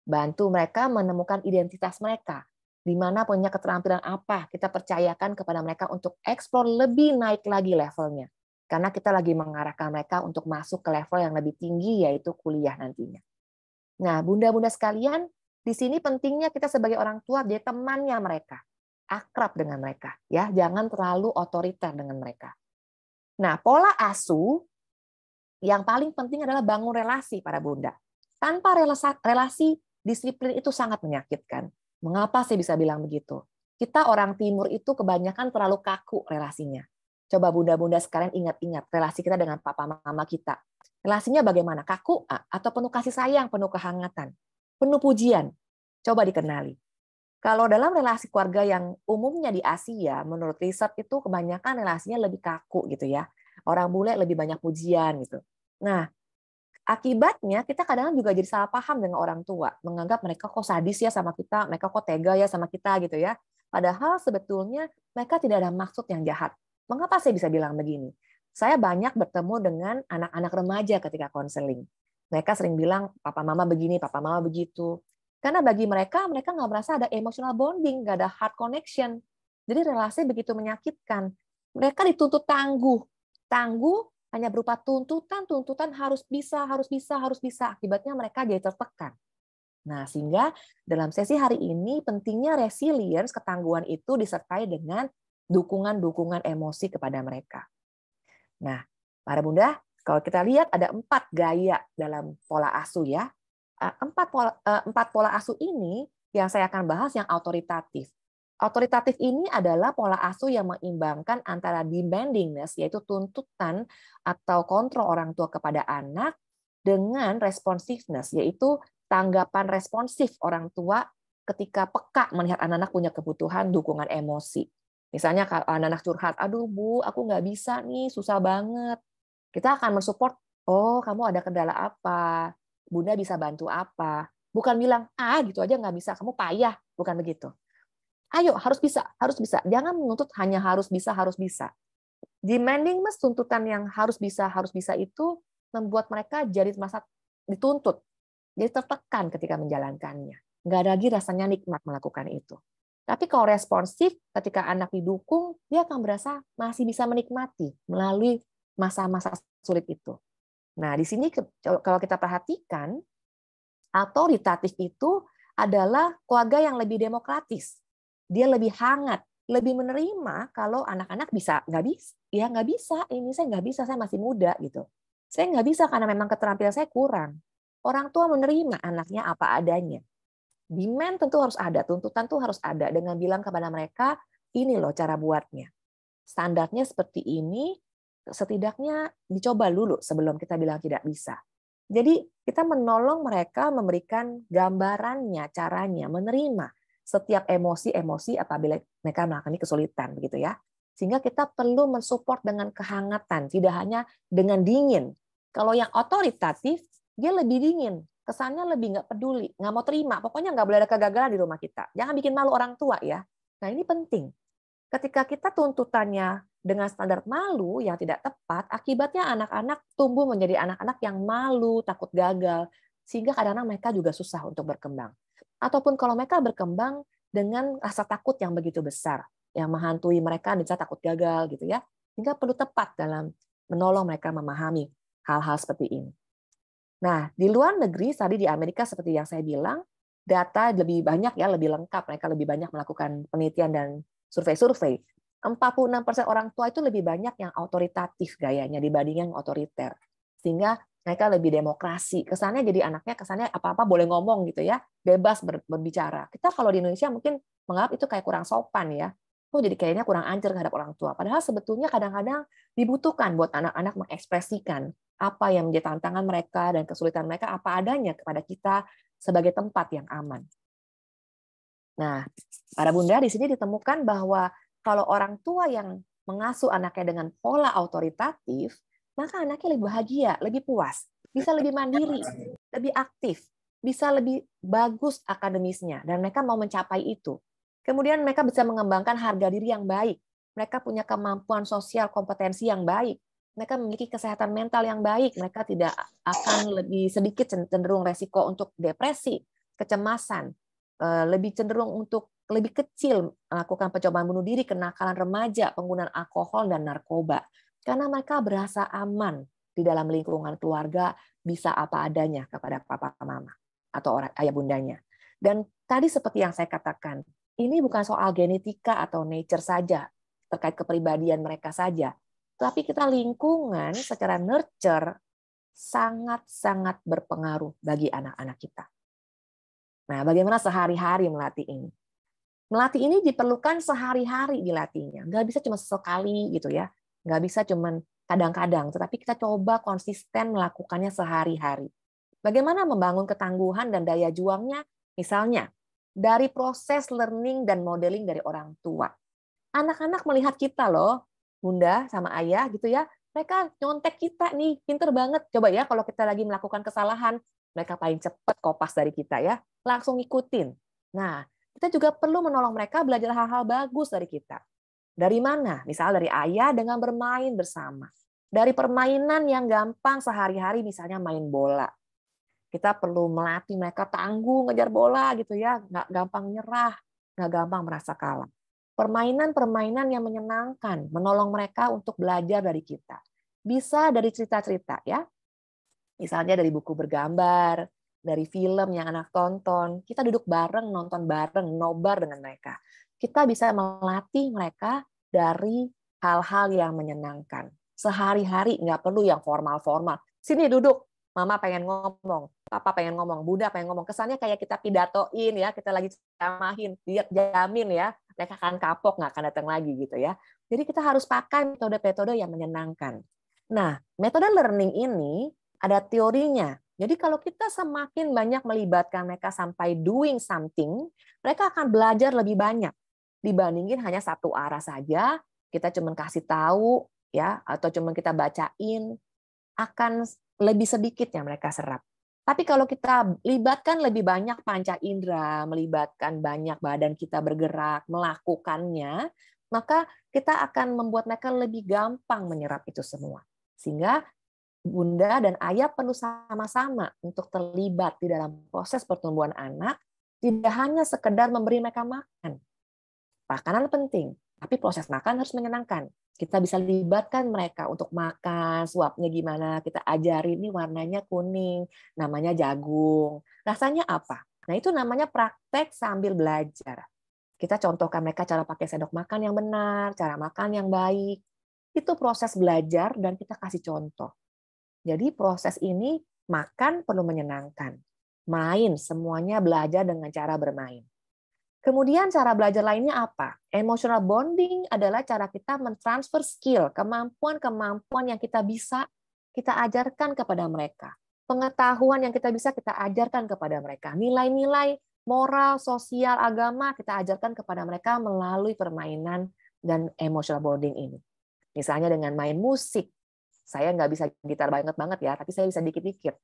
Bantu mereka menemukan identitas mereka. Di mana punya keterampilan apa, kita percayakan kepada mereka untuk eksplor lebih naik lagi levelnya. Karena kita lagi mengarahkan mereka untuk masuk ke level yang lebih tinggi, yaitu kuliah nantinya. Nah, bunda-bunda sekalian, di sini pentingnya kita sebagai orang tua jadi temannya mereka, akrab dengan mereka, ya, jangan terlalu otoriter dengan mereka. Nah, pola asuh yang paling penting adalah bangun relasi para bunda. Tanpa relasi, disiplin itu sangat menyakitkan. Mengapa saya bisa bilang begitu? Kita orang timur itu kebanyakan terlalu kaku relasinya. Coba bunda-bunda sekalian ingat-ingat relasi kita dengan papa mama kita. Relasinya bagaimana? Kaku atau penuh kasih sayang, penuh kehangatan, penuh pujian? Coba dikenali. Kalau dalam relasi keluarga yang umumnya di Asia, menurut riset itu kebanyakan relasinya lebih kaku gitu ya. Orang bule lebih banyak pujian gitu. Nah, akibatnya kita kadang juga jadi salah paham dengan orang tua, menganggap mereka kok sadis ya sama kita, mereka kok tega ya sama kita gitu ya. Padahal sebetulnya mereka tidak ada maksud yang jahat. Mengapa saya bisa bilang begini? Saya banyak bertemu dengan anak-anak remaja ketika konseling. Mereka sering bilang, papa mama begini, papa mama begitu. Karena bagi mereka nggak merasa ada emotional bonding, nggak ada heart connection. Jadi relasi begitu menyakitkan. Mereka dituntut tangguh. Tangguh hanya berupa tuntutan harus bisa. Akibatnya mereka jadi tertekan. Nah, sehingga dalam sesi hari ini pentingnya resilience, ketangguhan itu disertai dengan dukungan emosi kepada mereka. Nah, para bunda, kalau kita lihat ada 4 gaya dalam pola asuh ya. 4 pola asuh ini yang saya akan bahas yang autoritatif. Autoritatif ini adalah pola asuh yang mengimbangkan antara demandingness, yaitu tuntutan atau kontrol orang tua kepada anak, dengan responsiveness, yaitu tanggapan responsif orang tua ketika peka melihat anak-anak punya kebutuhan dukungan emosi. Misalnya kalau anak-anak curhat, aduh Bu, aku nggak bisa nih, susah banget. Kita akan mensupport, oh kamu ada kendala apa, Bunda bisa bantu apa. Bukan bilang, gitu aja nggak bisa, kamu payah. Bukan begitu. Ayo, harus bisa. Jangan menuntut hanya harus bisa. Demanding mas tuntutan yang harus bisa itu membuat mereka jadi masa dituntut. Jadi tertekan ketika menjalankannya. Nggak ada lagi rasanya nikmat melakukan itu. Tapi kalau responsif, ketika anak didukung, dia akan berasa masih bisa menikmati melalui masa-masa sulit itu. Nah, di sini kalau kita perhatikan, autoritatif itu adalah keluarga yang lebih demokratis. Dia lebih hangat, lebih menerima kalau anak-anak bisa, nggak bisa, ini saya nggak bisa, saya masih muda gitu. Saya nggak bisa karena memang keterampilan saya kurang. Orang tua menerima anaknya apa adanya. Demand tentu harus ada, tuntutan tuh harus ada dengan bilang kepada mereka, ini loh cara buatnya. Standarnya seperti ini, setidaknya dicoba dulu sebelum kita bilang tidak bisa. Jadi kita menolong mereka memberikan gambarannya, caranya, menerima setiap emosi-emosi apabila mereka mengalami kesulitan, begitu ya. Sehingga kita perlu mensupport dengan kehangatan, tidak hanya dengan dingin. Kalau yang otoritatif, dia lebih dingin, kesannya lebih nggak peduli, nggak mau terima, pokoknya nggak boleh ada kegagalan di rumah kita. Jangan bikin malu orang tua ya. Nah ini penting. Ketika kita tuntutannya dengan standar malu yang tidak tepat, akibatnya anak-anak tumbuh menjadi anak-anak yang malu, takut gagal, sehingga kadang-kadang mereka juga susah untuk berkembang. Ataupun kalau mereka berkembang dengan rasa takut yang begitu besar, yang menghantui mereka bisa takut gagal gitu ya, sehingga perlu tepat dalam menolong mereka memahami hal-hal seperti ini. Nah, di luar negeri, tadi di Amerika seperti yang saya bilang, data lebih banyak ya, lebih lengkap, mereka lebih banyak melakukan penelitian dan survei-survei. 46% orang tua itu lebih banyak yang autoritatif gayanya dibanding yang otoriter. Sehingga mereka lebih demokrasi. Kesannya jadi anaknya, kesannya apa-apa boleh ngomong gitu ya, bebas berbicara. Kita kalau di Indonesia mungkin menganggap itu kayak kurang sopan ya. Jadi kayaknya kurang ajar terhadap orang tua. Padahal sebetulnya kadang-kadang dibutuhkan buat anak-anak mengekspresikan apa yang menjadi tantangan mereka dan kesulitan mereka apa adanya kepada kita sebagai tempat yang aman. Nah, para bunda di sini ditemukan bahwa kalau orang tua yang mengasuh anaknya dengan pola autoritatif, maka anaknya lebih bahagia, lebih puas, bisa lebih mandiri, lebih aktif, bisa lebih bagus akademisnya, dan mereka mau mencapai itu. Kemudian mereka bisa mengembangkan harga diri yang baik, mereka punya kemampuan sosial kompetensi yang baik, mereka memiliki kesehatan mental yang baik, mereka tidak akan lebih sedikit cenderung resiko untuk depresi, kecemasan, lebih cenderung untuk lebih kecil melakukan percobaan bunuh diri, kenakalan remaja, penggunaan alkohol dan narkoba. Karena mereka berasa aman di dalam lingkungan keluarga, bisa apa adanya kepada papa mama atau orang ayah bundanya. Dan tadi seperti yang saya katakan, ini bukan soal genetika atau nature saja, terkait kepribadian mereka saja. Tapi kita lingkungan secara nurture sangat-sangat berpengaruh bagi anak-anak kita. Nah, bagaimana sehari-hari melatih ini? Melatih ini diperlukan sehari-hari dilatihnya. Nggak bisa cuma sesekali gitu ya. Nggak bisa cuma kadang-kadang. Tetapi kita coba konsisten melakukannya sehari-hari. Bagaimana membangun ketangguhan dan daya juangnya? Misalnya, dari proses learning dan modeling dari orang tua. Anak-anak melihat kita loh, bunda sama ayah gitu ya. Mereka nyontek kita nih, pinter banget. Coba ya kalau kita lagi melakukan kesalahan, mereka paling cepat kopas dari kita ya, langsung ngikutin. Nah, kita juga perlu menolong mereka belajar hal-hal bagus dari kita. Dari mana? Misalnya dari ayah dengan bermain bersama. Dari permainan yang gampang sehari-hari, misalnya main bola. Kita perlu melatih mereka tangguh ngejar bola gitu ya, nggak gampang nyerah, nggak gampang merasa kalah. Permainan-permainan yang menyenangkan, menolong mereka untuk belajar dari kita. Bisa dari cerita-cerita ya. Misalnya dari buku bergambar, dari film yang anak tonton, kita duduk bareng, nonton bareng, nobar dengan mereka. Kita bisa melatih mereka dari hal-hal yang menyenangkan. Sehari-hari, nggak perlu yang formal-formal. Sini duduk, mama pengen ngomong, papa pengen ngomong, bunda pengen ngomong. Kesannya kayak kita pidatoin ya, kita lagi ceramahin, dia jamin ya, mereka akan kapok, nggak akan datang lagi gitu ya. Jadi kita harus pakai metode-metode yang menyenangkan. Nah, metode learning ini ada teorinya. Jadi kalau kita semakin banyak melibatkan mereka sampai doing something, mereka akan belajar lebih banyak dibandingin hanya satu arah saja. Kita cuma kasih tahu ya, atau cuma kita bacain, akan lebih sedikit yang mereka serap. Tapi kalau kita libatkan lebih banyak panca indera, melibatkan banyak badan kita bergerak, melakukannya, maka kita akan membuat mereka lebih gampang menyerap itu semua. Sehingga bunda dan ayah perlu sama-sama untuk terlibat di dalam proses pertumbuhan anak, tidak hanya sekedar memberi mereka makan. Makanan penting, tapi proses makan harus menyenangkan. Kita bisa libatkan mereka untuk makan, suapnya gimana, kita ajarin ini warnanya kuning, namanya jagung. Rasanya apa? Nah, itu namanya praktek sambil belajar. Kita contohkan mereka cara pakai sendok makan yang benar, cara makan yang baik. Itu proses belajar dan kita kasih contoh. Jadi proses ini makan perlu menyenangkan. Main, semuanya belajar dengan cara bermain. Kemudian cara belajar lainnya apa? Emotional bonding adalah cara kita mentransfer skill, kemampuan-kemampuan yang kita bisa kita ajarkan kepada mereka. Pengetahuan yang kita bisa kita ajarkan kepada mereka. Nilai-nilai moral, sosial, agama kita ajarkan kepada mereka melalui permainan dan emotional bonding ini. Misalnya dengan main musik. Saya nggak bisa gitar banget ya, tapi saya bisa dikit-dikit.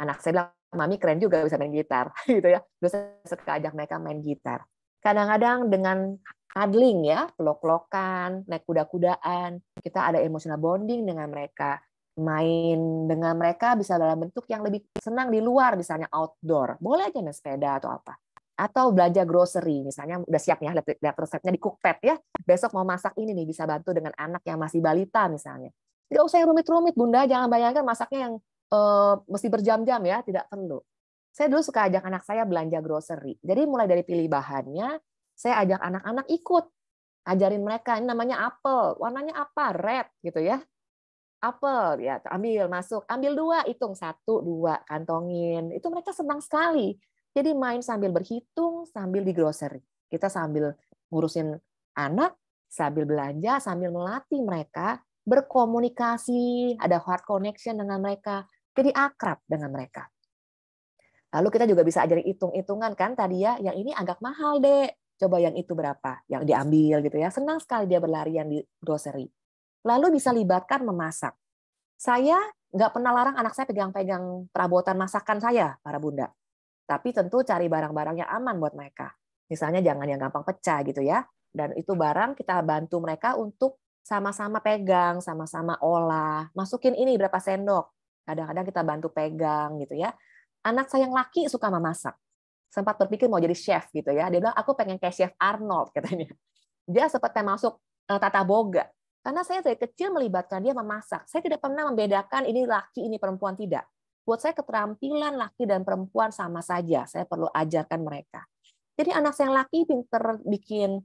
Anak saya bilang, mami keren juga bisa main gitar, gitu ya. Terus saya suka ajak mereka main gitar. Kadang-kadang dengan cuddling ya, peluk-pelukan, naik kuda-kudaan, kita ada emotional bonding dengan mereka. Main dengan mereka bisa dalam bentuk yang lebih senang di luar, misalnya outdoor. Boleh aja main sepeda atau apa. Atau belanja grocery, misalnya udah siap ya, lihat resepnya di Cookpad ya. Besok mau masak ini nih, bisa bantu dengan anak yang masih balita misalnya. Nggak usah yang rumit-rumit, bunda. Jangan bayangkan masaknya yang mesti berjam-jam ya, tidak perlu. Saya dulu suka ajak anak saya belanja grocery. Jadi mulai dari pilih bahannya, saya ajak anak-anak ikut. Ajarin mereka, ini namanya apel. Warnanya apa? Red gitu ya. Apel, ya ambil, masuk. Ambil 2, hitung 1, 2, kantongin. Itu mereka senang sekali. Jadi main sambil berhitung, sambil di grocery. Kita sambil ngurusin anak, sambil belanja, sambil melatih mereka berkomunikasi, ada heart connection dengan mereka, jadi akrab dengan mereka. Lalu kita juga bisa ajarin hitung-hitungan kan tadi ya, yang ini agak mahal deh, coba yang itu berapa, yang diambil gitu ya. Senang sekali dia berlarian di grocery. Lalu bisa libatkan memasak. Saya nggak pernah larang anak saya pegang-pegang perabotan masakan saya, para bunda. Tapi tentu cari barang-barang yang aman buat mereka. Misalnya jangan yang gampang pecah gitu ya. Dan itu barang kita bantu mereka untuk sama-sama pegang, sama-sama olah. Masukin ini berapa sendok. Kadang-kadang kita bantu pegang gitu ya. Anak saya yang laki suka memasak. Sempat berpikir mau jadi chef gitu ya. Dia bilang, aku pengen kayak Chef Arnold katanya. Dia sempat masuk tata boga. Karena saya dari kecil melibatkan dia memasak. Saya tidak pernah membedakan ini laki, ini perempuan, tidak. Buat saya keterampilan laki dan perempuan sama saja. Saya perlu ajarkan mereka. Jadi anak saya yang laki pinter bikin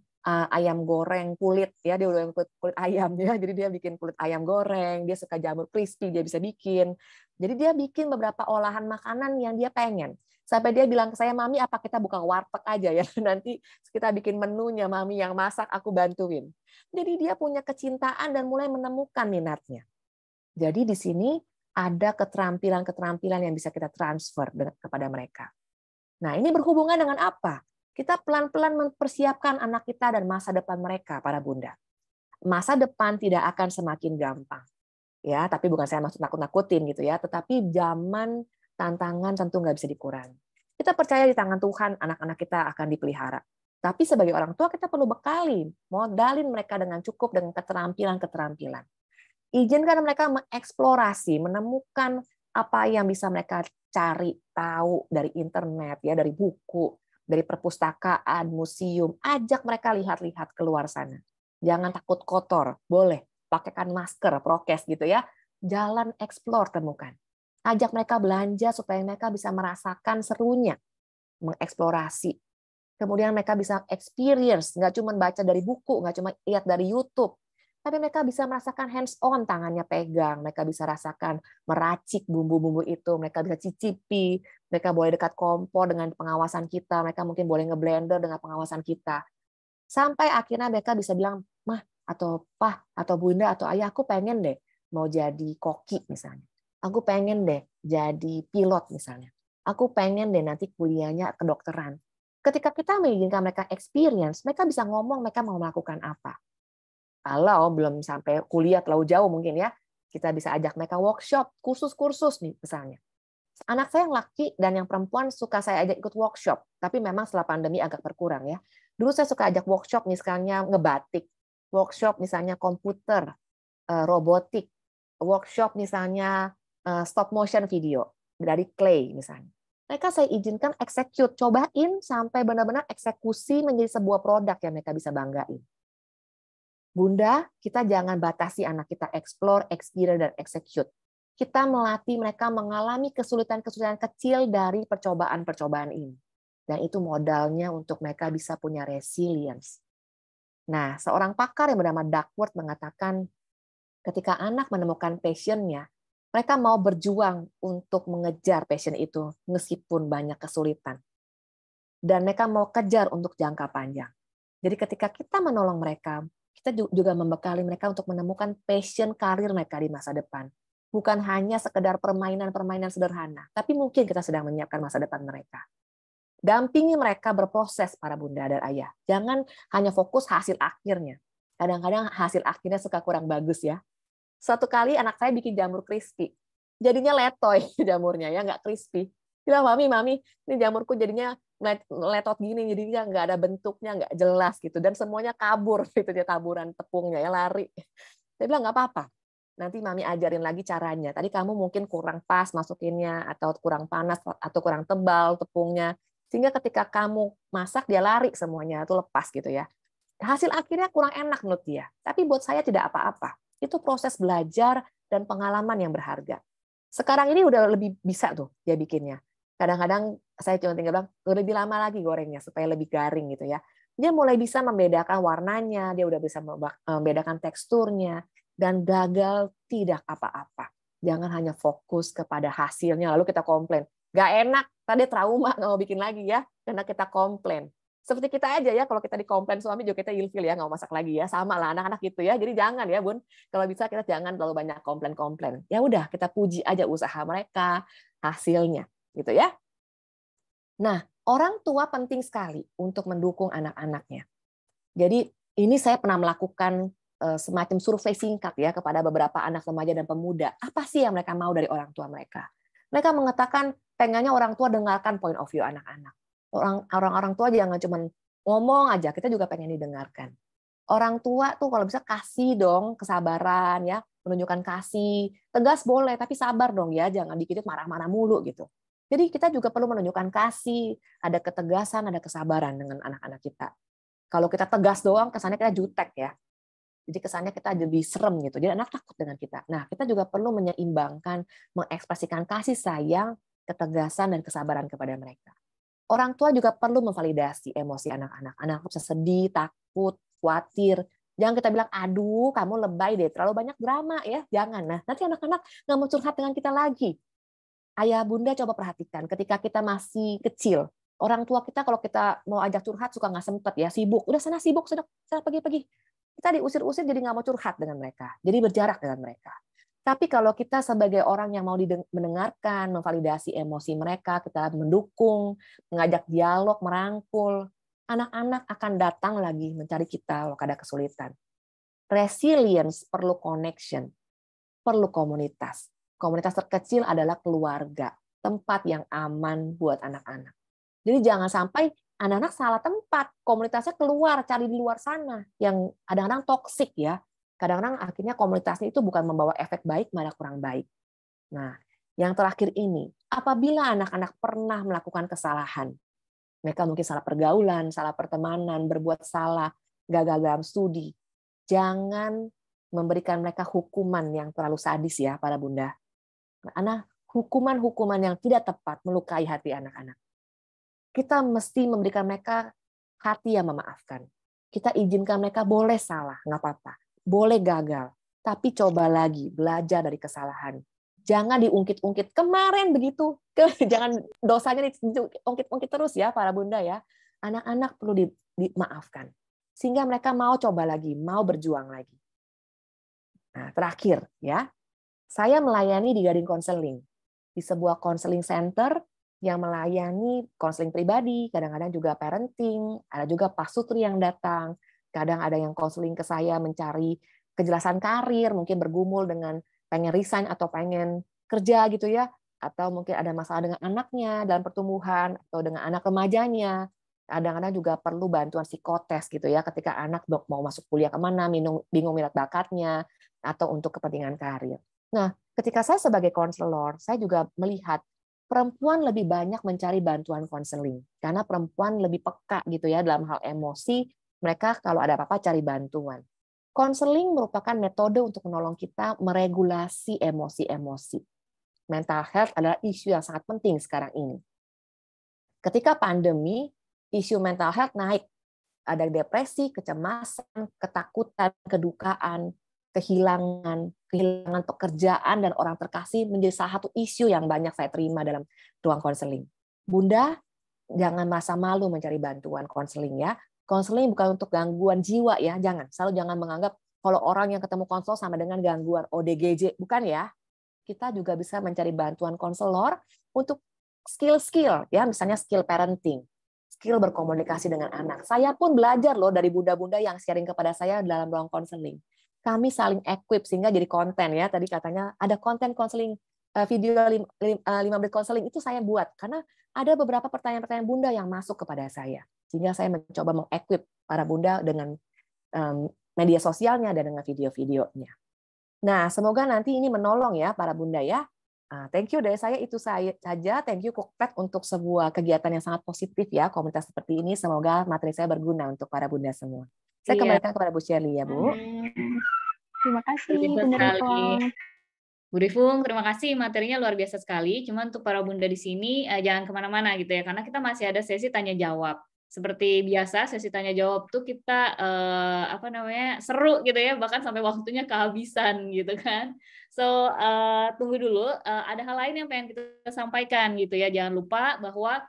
ayam goreng kulit, ya dia udah kulit ayam ya. Jadi dia bikin kulit ayam goreng, dia suka jamur crispy, dia bisa bikin. Jadi dia bikin beberapa olahan makanan yang dia pengen. Sampai dia bilang ke saya, Mami, apa kita buka warteg aja ya? Nanti kita bikin menunya, Mami yang masak, aku bantuin. Jadi dia punya kecintaan dan mulai menemukan minatnya. Jadi di sini ada keterampilan-keterampilan yang bisa kita transfer kepada mereka. Nah, ini berhubungan dengan apa? Kita pelan-pelan mempersiapkan anak kita dan masa depan mereka, para bunda. Masa depan tidak akan semakin gampang. Ya, tapi bukan saya maksud nakut-nakutin gitu ya, tetapi zaman tantangan tentu nggak bisa dikurangi. Kita percaya di tangan Tuhan anak-anak kita akan dipelihara. Tapi sebagai orang tua kita perlu bekali, modalin mereka dengan cukup dengan keterampilan-keterampilan. Izinkan mereka mengeksplorasi, menemukan apa yang bisa mereka cari tahu dari internet, ya dari buku, dari perpustakaan, museum. Ajak mereka lihat-lihat keluar sana. Jangan takut kotor, boleh pakaikan masker, prokes gitu ya. Jalan explore temukan. Ajak mereka belanja supaya mereka bisa merasakan serunya mengeksplorasi. Kemudian mereka bisa experience, nggak cuma baca dari buku, nggak cuma lihat dari YouTube, tapi mereka bisa merasakan hands-on, tangannya pegang, mereka bisa rasakan meracik bumbu-bumbu itu, mereka bisa cicipi, mereka boleh dekat kompor dengan pengawasan kita, mereka mungkin boleh ngeblender dengan pengawasan kita. Sampai akhirnya mereka bisa bilang, Mah, atau Pah, atau Bunda, atau Ayah, aku pengen deh mau jadi koki misalnya. Aku pengen deh jadi pilot misalnya. Aku pengen deh nanti kuliahnya kedokteran. Ketika kita mengizinkan mereka experience, mereka bisa ngomong mereka mau melakukan apa. Kalau belum sampai kuliah terlalu jauh mungkin ya, kita bisa ajak mereka workshop, kursus-kursus nih misalnya. Anak saya yang laki dan yang perempuan suka saya ajak ikut workshop, tapi memang setelah pandemi agak berkurang ya. Dulu saya suka ajak workshop misalnya ngebatik, workshop misalnya komputer, robotik, workshop misalnya stop motion video dari clay misalnya. Mereka saya izinkan execute, cobain sampai benar-benar eksekusi menjadi sebuah produk yang mereka bisa banggain. Bunda, kita jangan batasi anak kita explore, experience, dan execute. Kita melatih mereka mengalami kesulitan-kesulitan kecil dari percobaan-percobaan ini. Dan itu modalnya untuk mereka bisa punya resilience. Nah, seorang pakar yang bernama Duckworth mengatakan, ketika anak menemukan passion-nya, mereka mau berjuang untuk mengejar passion itu meskipun banyak kesulitan. Dan mereka mau kejar untuk jangka panjang. Jadi ketika kita menolong mereka, kita juga membekali mereka untuk menemukan passion karir mereka di masa depan. Bukan hanya sekedar permainan-permainan sederhana, tapi mungkin kita sedang menyiapkan masa depan mereka. Dampingi mereka berproses, para bunda dan ayah. Jangan hanya fokus hasil akhirnya. Kadang-kadang hasil akhirnya suka kurang bagus ya. Suatu kali anak saya bikin jamur crispy. Jadinya letoy jamurnya, ya nggak crispy. Bilang, Mami, ini jamurku jadinya letot gini, jadinya nggak ada bentuknya, nggak jelas gitu. Dan semuanya kabur, gitu ya taburan tepungnya, ya lari. Saya bilang, nggak apa-apa. Nanti Mami ajarin lagi caranya. Tadi kamu mungkin kurang pas masukinnya, atau kurang panas, atau kurang tebal tepungnya. Sehingga ketika kamu masak, dia lari semuanya, itu lepas gitu ya. Hasil akhirnya kurang enak menurut dia. Tapi buat saya tidak apa-apa. Itu proses belajar dan pengalaman yang berharga. Sekarang ini udah lebih bisa tuh dia bikinnya. Kadang-kadang saya cuma tinggal bilang, lebih lama lagi gorengnya supaya lebih garing gitu ya. Dia mulai bisa membedakan warnanya, dia udah bisa membedakan teksturnya, dan gagal tidak apa-apa. Jangan hanya fokus kepada hasilnya, lalu kita komplain. Gak enak, tadi trauma, nggak mau bikin lagi ya, karena kita komplain. Seperti kita aja ya, kalau kita dikomplain suami juga kita ilfil ya, nggak mau masak lagi ya, sama lah anak-anak gitu ya. Jadi jangan ya Bun, kalau bisa kita jangan terlalu banyak komplain-komplain. Ya udah, kita puji aja usaha mereka, hasilnya gitu ya. Nah, orang tua penting sekali untuk mendukung anak-anaknya. Jadi ini saya pernah melakukan semacam survei singkat ya kepada beberapa anak remaja dan pemuda. Apa sih yang mereka mau dari orang tua mereka? Mereka mengatakan pengennya orang tua dengarkan point of view anak-anak. Orang tua jangan cuma ngomong aja, kita juga pengen didengarkan. Orang tua tuh kalau bisa kasih dong kesabaran ya, menunjukkan kasih. Tegas boleh, tapi sabar dong ya, jangan dikit marah-marah mulu gitu. Jadi kita juga perlu menunjukkan kasih, ada ketegasan, ada kesabaran dengan anak-anak kita. Kalau kita tegas doang, kesannya kita jutek ya. Jadi kesannya kita lebih serem gitu. Jadi anak takut dengan kita. Nah, kita juga perlu menyeimbangkan, mengekspresikan kasih sayang, ketegasan, dan kesabaran kepada mereka. Orang tua juga perlu memvalidasi emosi anak-anak. Anak bisa sedih, takut, khawatir. Jangan kita bilang, aduh kamu lebay deh, terlalu banyak drama ya. Jangan. Nah, nanti anak-anak nggak mau curhat dengan kita lagi. Ayah bunda coba perhatikan, ketika kita masih kecil, orang tua kita kalau kita mau ajak curhat suka nggak sempet ya, sibuk. Udah sana sibuk, sana pergi-pergi. Kita diusir-usir jadi nggak mau curhat dengan mereka. Jadi berjarak dengan mereka. Tapi kalau kita sebagai orang yang mau mendengarkan, memvalidasi emosi mereka, kita mendukung, mengajak dialog, merangkul, anak-anak akan datang lagi mencari kita kalau ada kesulitan. Resilience perlu connection, perlu komunitas. Komunitas terkecil adalah keluarga, tempat yang aman buat anak-anak. Jadi jangan sampai anak-anak salah tempat, komunitasnya keluar, cari di luar sana, yang kadang-kadang toksik ya. Kadang-kadang akhirnya komunitasnya itu bukan membawa efek baik, malah kurang baik. Nah, yang terakhir ini, apabila anak-anak pernah melakukan kesalahan, mereka mungkin salah pergaulan, salah pertemanan, berbuat salah, gagal dalam studi, jangan memberikan mereka hukuman yang terlalu sadis ya, para bunda. Karena hukuman-hukuman yang tidak tepat melukai hati anak-anak. Kita mesti memberikan mereka hati yang memaafkan. Kita izinkan mereka boleh salah, nggak apa-apa. Boleh gagal, tapi coba lagi, belajar dari kesalahan. Jangan diungkit-ungkit, kemarin begitu. Jangan dosanya diungkit-ungkit terus ya, para bunda ya. Anak-anak perlu dimaafkan. Sehingga mereka mau coba lagi, mau berjuang lagi. Nah, terakhir ya. Saya melayani di Gading Counseling, di sebuah counseling center yang melayani konseling pribadi, kadang-kadang juga parenting, ada juga Pak Sutri yang datang, kadang ada yang konseling ke saya mencari kejelasan karir, mungkin bergumul dengan pengen resign atau pengen kerja gitu ya, atau mungkin ada masalah dengan anaknya dalam pertumbuhan, atau dengan anak remajanya, kadang-kadang juga perlu bantuan psikotes gitu ya, ketika anak mau masuk kuliah kemana, bingung minat bakatnya, atau untuk kepentingan karir. Nah, ketika saya sebagai konselor, saya juga melihat perempuan lebih banyak mencari bantuan konseling karena perempuan lebih peka gitu ya dalam hal emosi. Mereka kalau ada apa-apa cari bantuan. Konseling merupakan metode untuk menolong kita meregulasi emosi-emosi. Mental health adalah isu yang sangat penting sekarang ini. Ketika pandemi, isu mental health naik. Ada depresi, kecemasan, ketakutan, kedukaan, kehilangan pekerjaan dan orang terkasih menjadi salah satu isu yang banyak saya terima dalam ruang konseling. Bunda, jangan merasa malu mencari bantuan konseling ya. Konseling bukan untuk gangguan jiwa ya, jangan. Selalu jangan menganggap kalau orang yang ketemu konselor sama dengan gangguan ODGJ, bukan ya. Kita juga bisa mencari bantuan konselor untuk skill-skill ya, misalnya skill parenting, skill berkomunikasi dengan anak. Saya pun belajar loh dari bunda-bunda yang sharing kepada saya dalam ruang konseling. Kami saling equip sehingga jadi konten ya. Tadi katanya ada konten konseling video 5 menit konseling itu saya buat karena ada beberapa pertanyaan-pertanyaan bunda yang masuk kepada saya. Sehingga saya mencoba mengequip para bunda dengan media sosialnya dan dengan video-videonya. Nah, semoga nanti ini menolong ya para bunda ya. Thank you dari saya itu saja. Thank you Cookpad untuk sebuah kegiatan yang sangat positif ya, komunitas seperti ini. Semoga materi saya berguna untuk para bunda semua. Saya kembalikan kepada Bu Shirley ya, Bu. Terima kasih, Bunda Rifung. Bu Rifung, terima kasih, materinya luar biasa sekali. Cuma untuk para bunda di sini jangan kemana-mana gitu ya, karena kita masih ada sesi tanya jawab. Seperti biasa, sesi tanya jawab tuh kita seru gitu ya, bahkan sampai waktunya kehabisan gitu kan. So tunggu dulu, ada hal lain yang pengen kita sampaikan gitu ya. Jangan lupa bahwa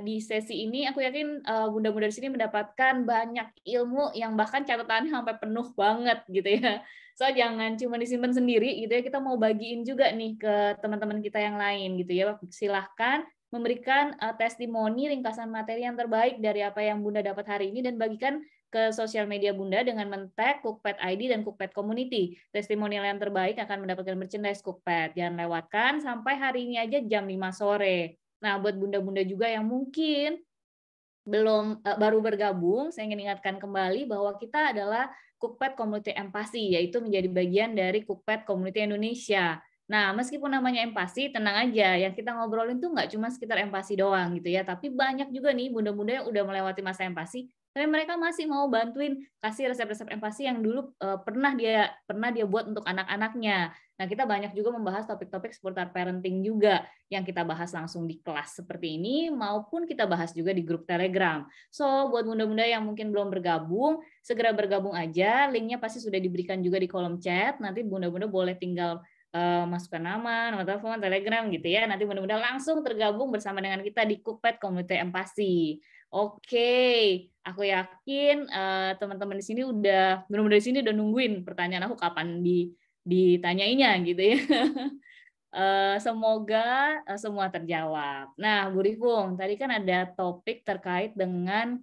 di sesi ini aku yakin bunda-bunda di sini mendapatkan banyak ilmu yang bahkan catatannya sampai penuh banget gitu ya. So jangan cuma disimpan sendiri gitu ya, kita mau bagiin juga nih ke teman-teman kita yang lain gitu ya. Silahkan memberikan testimoni ringkasan materi yang terbaik dari apa yang Bunda dapat hari ini dan bagikan ke sosial media Bunda dengan men-tag Cookpad ID dan Cookpad Community. Testimonial yang terbaik akan mendapatkan merchandise Cookpad. Jangan lewatkan sampai hari ini aja jam 5 sore. Nah, buat bunda-bunda juga yang mungkin baru bergabung, saya ingin ingatkan kembali bahwa kita adalah Cookpad Community Empasi, yaitu menjadi bagian dari Cookpad Community Indonesia. Nah, meskipun namanya empasi, tenang aja, yang kita ngobrolin tuh nggak cuma sekitar empasi doang gitu ya, tapi banyak juga nih bunda-bunda yang udah melewati masa empasi, tapi mereka masih mau bantuin kasih resep-resep empasi yang dulu pernah dia buat untuk anak-anaknya. Nah, kita banyak juga membahas topik-topik seputar parenting juga yang kita bahas langsung di kelas seperti ini maupun kita bahas juga di grup Telegram. So, buat bunda-bunda yang mungkin belum bergabung, segera bergabung aja. Linknya pasti sudah diberikan juga di kolom chat. Nanti bunda-bunda boleh tinggal masukkan nama, nomor telepon, Telegram gitu ya. Nanti bunda-bunda langsung tergabung bersama dengan kita di Cookpad Community Empasi. Oke, aku yakin teman-teman di sini benar-benar di sini udah nungguin pertanyaan aku kapan ditanyainya gitu ya. Semoga semua terjawab. Nah, Bu Rifung, tadi kan ada topik terkait dengan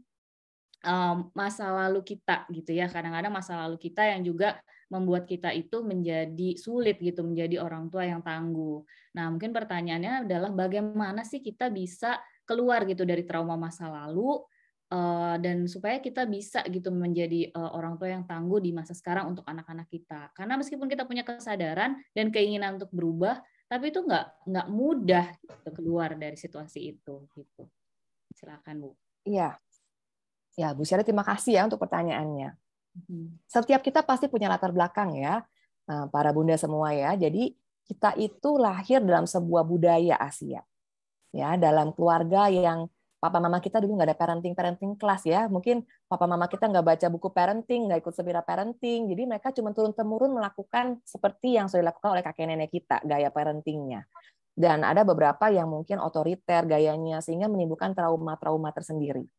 masa lalu kita gitu ya. Kadang-kadang masa lalu kita yang juga membuat kita itu menjadi sulit gitu, menjadi orang tua yang tangguh. Nah, mungkin pertanyaannya adalah bagaimana sih kita bisa keluar gitu dari trauma masa lalu dan supaya kita bisa gitu menjadi orang tua yang tangguh di masa sekarang untuk anak-anak kita. Karena meskipun kita punya kesadaran dan keinginan untuk berubah, tapi itu nggak mudah gitu keluar dari situasi itu gitu. Silakan Bu. Iya. Ya, Bu Syari, terima kasih ya untuk pertanyaannya. Setiap kita pasti punya latar belakang ya, para bunda semua ya. Jadi kita itu lahir dalam sebuah budaya Asia, ya, dalam keluarga yang papa mama kita dulu nggak ada parenting kelas ya. Mungkin papa mama kita nggak baca buku parenting, nggak ikut seminar parenting. Jadi mereka cuma turun-temurun melakukan seperti yang sudah dilakukan oleh kakek nenek kita, gaya parentingnya. Dan ada beberapa yang mungkin otoriter gayanya sehingga menimbulkan trauma-trauma tersendiri.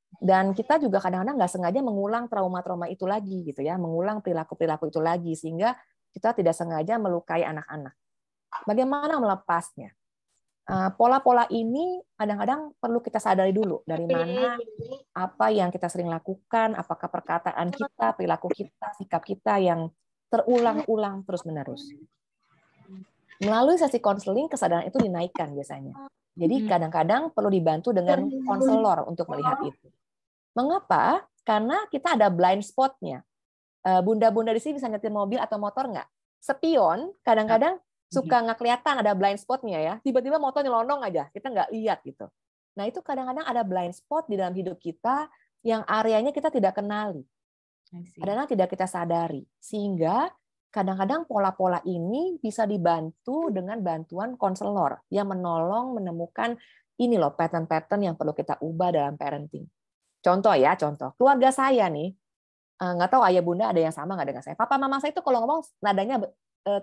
Dan kita juga kadang-kadang nggak sengaja mengulang trauma-trauma itu lagi gitu ya, mengulang perilaku-perilaku itu lagi sehingga kita tidak sengaja melukai anak-anak. Bagaimana melepasnya? Pola-pola ini kadang-kadang perlu kita sadari dulu dari mana apa yang kita sering lakukan, apakah perkataan kita, perilaku kita, sikap kita yang terulang-ulang terus-menerus. Melalui sesi konseling kesadaran itu dinaikkan biasanya. Jadi kadang-kadang perlu dibantu dengan konselor untuk melihat itu. Mengapa? Karena kita ada blind spot-nya. Bunda-bunda di sini bisa nyetir mobil atau motor nggak? Spion kadang-kadang suka nggak kelihatan ada blind spot-nya ya. Tiba-tiba motor nyelonong aja, kita nggak lihat gitu. Nah itu kadang-kadang ada blind spot di dalam hidup kita yang areanya kita tidak kenali. Kadang-kadang tidak kita sadari. Sehingga kadang-kadang pola-pola ini bisa dibantu dengan bantuan konselor yang menolong menemukan ini loh pattern-pattern yang perlu kita ubah dalam parenting. Contoh ya, contoh. Keluarga saya nih, nggak tahu ayah bunda ada yang sama nggak dengan saya. Papa mama saya itu kalau ngomong nadanya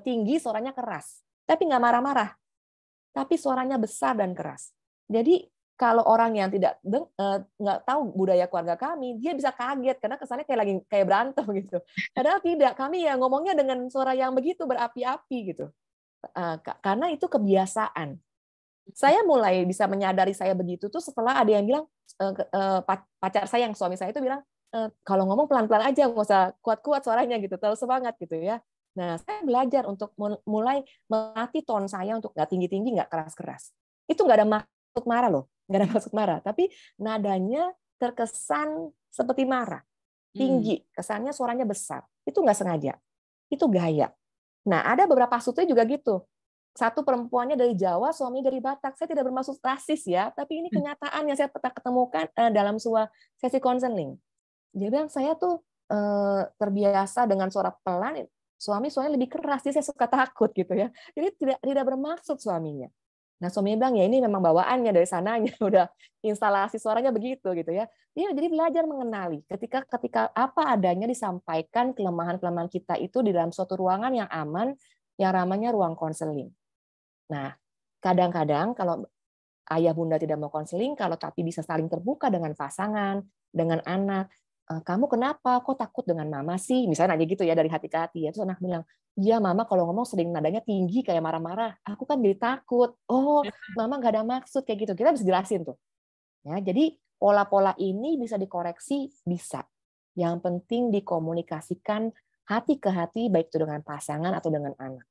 tinggi, suaranya keras. Tapi nggak marah-marah. Tapi suaranya besar dan keras. Jadi kalau orang yang tidak nggak tahu budaya keluarga kami, dia bisa kaget karena kesannya kayak berantem gitu. Padahal tidak, kami ya ngomongnya dengan suara yang begitu berapi-api gitu. Karena itu kebiasaan. Saya mulai bisa menyadari saya begitu tuh setelah ada yang bilang, pacar saya yang suami saya itu bilang, kalau ngomong pelan-pelan aja, nggak usah kuat-kuat suaranya gitu, terlalu semangat gitu ya. Nah, saya belajar untuk mulai melatih tone saya untuk nggak tinggi-tinggi, nggak keras-keras. Itu nggak ada maksud marah loh, nggak ada maksud marah, tapi nadanya terkesan seperti marah, tinggi, kesannya suaranya besar. Itu nggak sengaja, itu gaya. Nah, ada beberapa kasusnya juga gitu. Satu perempuannya dari Jawa, suami dari Batak. Saya tidak bermaksud rasis ya, tapi ini kenyataan yang saya pernah ketemukan dalam sebuah sesi konseling. Dia bilang, saya tuh terbiasa dengan suara pelan, suaminya lebih keras, jadi saya suka takut gitu ya. Jadi tidak bermaksud suaminya. Nah, suaminya bilang, ya ini memang bawaannya dari sananya, udah instalasi suaranya begitu gitu ya. Dia jadi belajar mengenali ketika apa adanya disampaikan kelemahan-kelemahan kita itu di dalam suatu ruangan yang aman, yang namanya ruang konseling. Nah, kadang-kadang kalau ayah bunda tidak mau konseling, kalau tapi bisa saling terbuka dengan pasangan, dengan anak. Kamu kenapa? Kok takut dengan mama sih? Misalnya aja gitu ya, dari hati ke hati. Ya. Terus anak bilang, iya mama kalau ngomong sering nadanya tinggi kayak marah-marah. Aku kan jadi takut. Oh, mama nggak ada maksud kayak gitu. Kita bisa jelasin tuh. Ya, jadi pola-pola ini bisa dikoreksi, bisa. Yang penting dikomunikasikan hati ke hati, baik itu dengan pasangan atau dengan anak.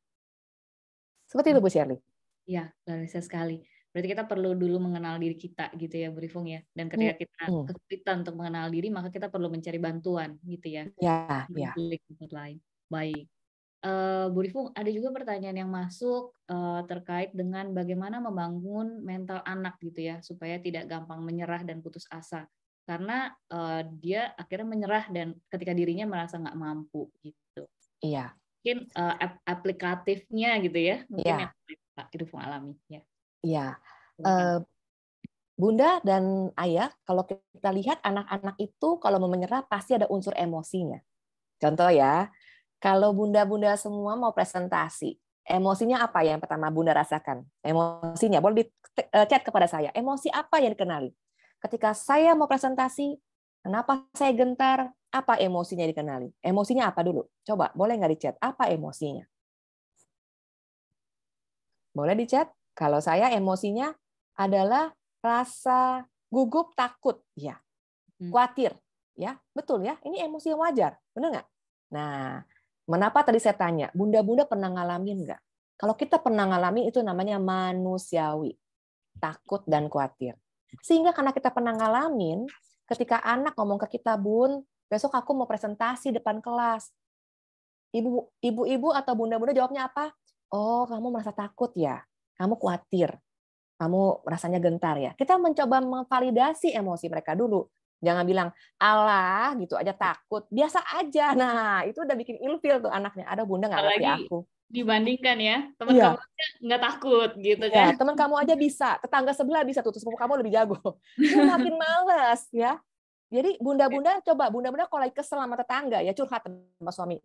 Seperti itu Bu Shirley. Ya, luar biasa sekali. Berarti kita perlu dulu mengenal diri kita gitu ya, Bu Rifung ya. Dan ketika kita kesulitan untuk mengenal diri, maka kita perlu mencari bantuan gitu ya. Ya, di tempat lain. Baik. Bu Rifung, ada juga pertanyaan yang masuk terkait dengan bagaimana membangun mental anak gitu ya, supaya tidak gampang menyerah dan putus asa. Karena dia akhirnya menyerah dan ketika dirinya merasa nggak mampu gitu. Iya. Mungkin aplikatifnya gitu ya, mungkin Iya. yang Pak Rifung alami ya. Iya. Bunda dan ayah, kalau kita lihat anak-anak itu kalau mau menyerah pasti ada unsur emosinya. Contoh ya, kalau bunda-bunda semua mau presentasi, emosinya apa yang pertama bunda rasakan? Emosinya, boleh di chat kepada saya. Emosi apa yang dikenali? Ketika saya mau presentasi, kenapa saya gentar? Apa emosinya dikenali? Emosinya apa dulu? Coba, boleh nggak di chat? Apa emosinya? Boleh di chat? Kalau saya emosinya adalah rasa gugup, takut, ya, khawatir, ya, betul ya. Ini emosi yang wajar, benar nggak? Nah, kenapa tadi saya tanya, bunda-bunda pernah ngalamin nggak? Kalau kita pernah ngalamin itu namanya manusiawi, takut dan khawatir. Sehingga karena kita pernah ngalamin, ketika anak ngomong ke kita, Bun, besok aku mau presentasi depan kelas. Ibu-ibu atau bunda-bunda jawabnya apa? Oh, kamu merasa takut ya? Kamu khawatir. Kamu rasanya gentar ya. Kita mencoba memvalidasi emosi mereka dulu. Jangan bilang, alah gitu aja takut. Biasa aja. Nah, itu udah bikin ilfil tuh anaknya. Ada bunda nggak ngerti aku. Dibandingkan ya, teman kamu aja nggak takut gitu kan. Ya, teman kamu aja bisa. Tetangga sebelah bisa tuh. Sepupu kamu lebih jago. Itu makin males ya. Jadi bunda-bunda coba, bunda-bunda kalau lagi kesel sama tetangga, ya curhat sama suami.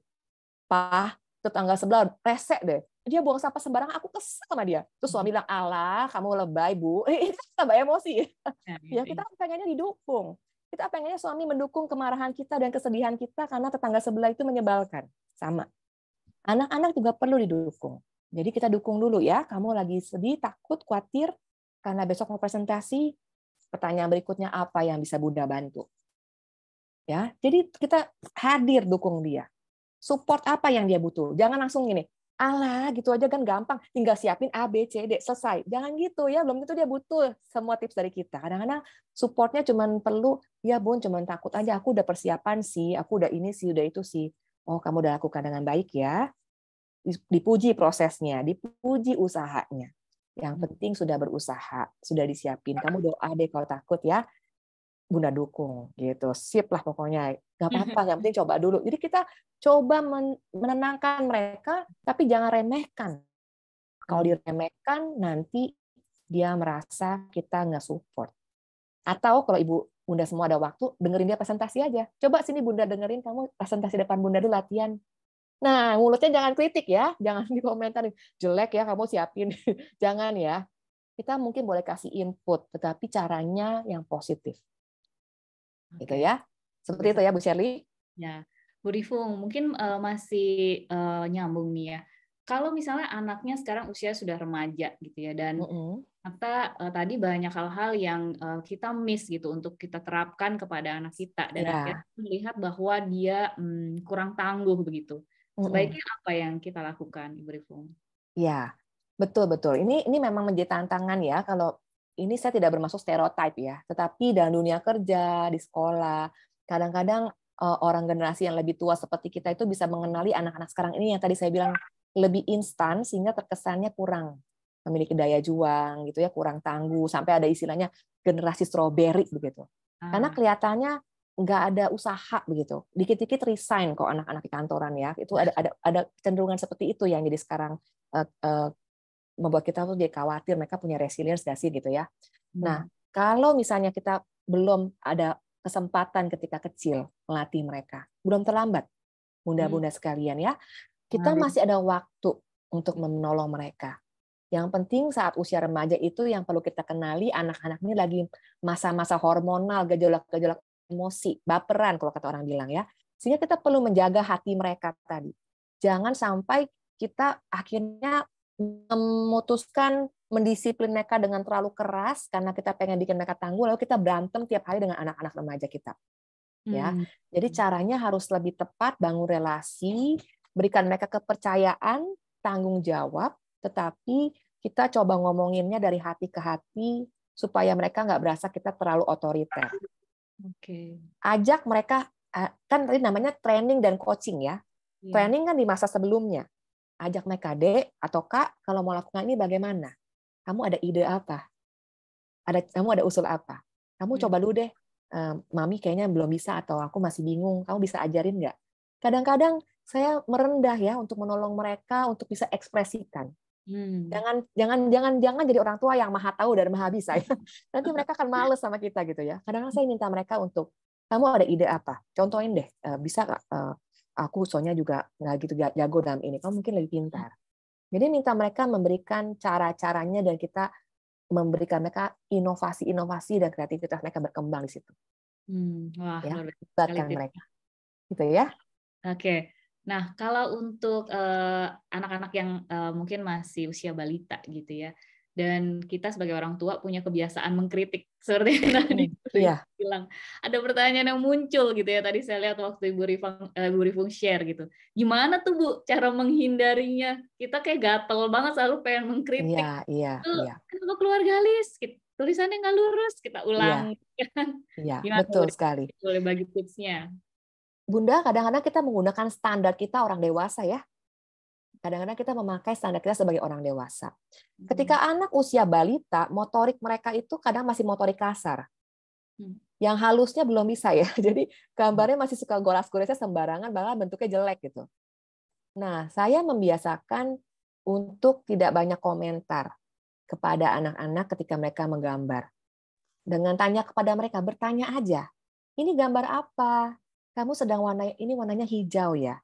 Pak, tetangga sebelah rese deh. Dia buang sampah sembarangan, aku kesel sama dia. Terus suami bilang, alah, kamu lebay, Bu. Itu tambah emosi. Ya, kita pengennya didukung. Kita pengennya suami mendukung kemarahan kita dan kesedihan kita karena tetangga sebelah itu menyebalkan. Sama. Anak-anak juga perlu didukung. Jadi kita dukung dulu ya. Kamu lagi sedih, takut, khawatir, karena besok mau presentasi, pertanyaan berikutnya apa yang bisa Bunda bantu. Ya, jadi kita hadir dukung dia. Support apa yang dia butuh. Jangan langsung gini, alah gitu aja kan gampang, tinggal siapin A, B, C, D, selesai. Jangan gitu ya, belum tentu dia butuh semua tips dari kita. Kadang-kadang supportnya cuma perlu, ya Bun, cuma takut aja, aku udah persiapan sih, aku udah ini sih, udah itu sih. Oh, kamu udah lakukan dengan baik ya. Dipuji prosesnya, dipuji usahanya. Yang penting sudah berusaha, sudah disiapin. Kamu doa deh kalau takut ya. Bunda dukung gitu, sip lah pokoknya, nggak apa-apa, yang penting coba dulu. Jadi kita coba menenangkan mereka, tapi jangan remehkan. Kalau diremehkan nanti dia merasa kita nggak support. Atau kalau ibu bunda semua ada waktu, dengerin dia presentasi aja. Coba sini bunda dengerin, kamu presentasi depan bunda dulu latihan. Nah, mulutnya jangan kritik ya, jangan dikomentarin jelek ya kamu siapin, jangan ya. Kita mungkin boleh kasih input, tetapi caranya yang positif. Gitu ya. Seperti itu ya Bu Shirley. Ya, Bu Rifung, mungkin masih nyambung nih ya. Kalau misalnya anaknya sekarang usia sudah remaja gitu ya, dan tadi banyak hal-hal yang kita miss gitu untuk kita terapkan kepada anak kita, dan akhirnya melihat bahwa dia kurang tangguh begitu. Sebaiknya apa yang kita lakukan, Ibu Rifung? Ya, betul-betul. Ini memang menjadi tantangan ya. Kalau ini saya tidak bermaksud stereotip ya, tetapi dalam dunia kerja, di sekolah, kadang-kadang orang generasi yang lebih tua seperti kita itu bisa mengenali anak-anak sekarang ini yang tadi saya bilang lebih instan sehingga terkesannya kurang memiliki daya juang gitu ya, kurang tangguh, sampai ada istilahnya generasi strawberry begitu. Karena kelihatannya nggak ada usaha begitu. Dikit-dikit resign kok anak-anak di kantoran ya. Itu ada kecenderungan seperti itu yang jadi sekarang membuat kita tuh jadi khawatir mereka punya resilience nggak sih gitu ya. Nah, kalau misalnya kita belum ada kesempatan ketika kecil melatih mereka, belum terlambat, bunda-bunda sekalian ya, kita masih ada waktu untuk menolong mereka. Yang penting saat usia remaja itu yang perlu kita kenali, anak-anak ini lagi masa-masa hormonal, gejolak-gejolak emosi, baperan kalau kata orang bilang ya. Sehingga kita perlu menjaga hati mereka tadi. Jangan sampai kita akhirnya memutuskan mendisiplin mereka dengan terlalu keras karena kita pengen bikin mereka tangguh, lalu kita berantem tiap hari dengan anak-anak remaja kita. Ya, jadi caranya harus lebih tepat, bangun relasi, berikan mereka kepercayaan, tanggung jawab, tetapi kita coba ngomonginnya dari hati ke hati supaya mereka nggak berasa kita terlalu otoriter. Oke. Ajak mereka, kan tadi namanya training dan coaching ya. Training kan di masa sebelumnya. Ajak mereka, Dek atau Kak, kalau mau lakukan ini bagaimana? Kamu ada ide apa? Kamu ada usul apa? Kamu coba dulu deh. Mami kayaknya belum bisa atau aku masih bingung. Kamu bisa ajarin nggak? Kadang-kadang saya merendah ya untuk menolong mereka untuk bisa ekspresikan. Jangan jadi orang tua yang maha tahu dan maha bisa ya. Nanti mereka akan males sama kita gitu ya. Kadang-kadang saya minta mereka untuk, kamu ada ide apa? Contohin deh, bisa nggak? Aku soalnya juga nggak gitu jago dalam ini. Kamu mungkin lebih pintar. Jadi minta mereka memberikan cara-caranya dan kita memberikan mereka inovasi-inovasi dan kreativitas mereka berkembang di situ. Wah, Ya, luar biasa libatkan sekali. mereka. Gitu ya. Oke. Nah, kalau untuk anak-anak yang mungkin masih usia balita gitu ya, dan kita sebagai orang tua punya kebiasaan mengkritik seperti yang tadi bilang. Ada pertanyaan yang muncul gitu ya, tadi saya lihat waktu Ibu Rifung share gitu. Gimana tuh Bu cara menghindarinya? Kita kayak gatel banget selalu pengen mengkritik. Kenapa keluarga Lis? Tulisannya nggak lurus, kita ulang. Iya, betul sekali. Boleh bagi tipsnya? Bunda, kadang-kadang kita menggunakan standar kita orang dewasa ya. Kadang-kadang kita memakai standar kita sebagai orang dewasa. Ketika anak usia balita, motorik mereka itu kadang masih motorik kasar. Yang halusnya belum bisa ya. Jadi gambarnya masih suka golas-golasnya sembarangan, bahkan bentuknya jelek gitu. Nah, saya membiasakan untuk tidak banyak komentar kepada anak-anak ketika mereka menggambar. Dengan tanya kepada mereka, bertanya aja. Ini gambar apa? Kamu sedang ini warnanya hijau ya.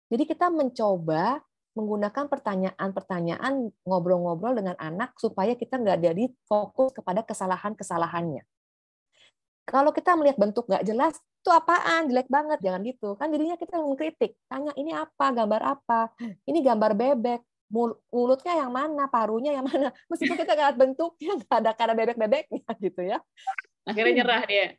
Jadi kita mencoba menggunakan pertanyaan-pertanyaan, ngobrol-ngobrol dengan anak supaya kita nggak jadi fokus kepada kesalahan-kesalahannya. Kalau kita melihat bentuk nggak jelas, itu apaan? Jelek banget, jangan gitu. Kan jadinya kita mengkritik. Tanya, ini apa? Gambar apa? Ini gambar bebek. Mulutnya yang mana? Parunya yang mana? Meskipun kita nggak lihat bentuknya, nggak ada bebek-bebeknya gitu ya. Akhirnya nyerah dia.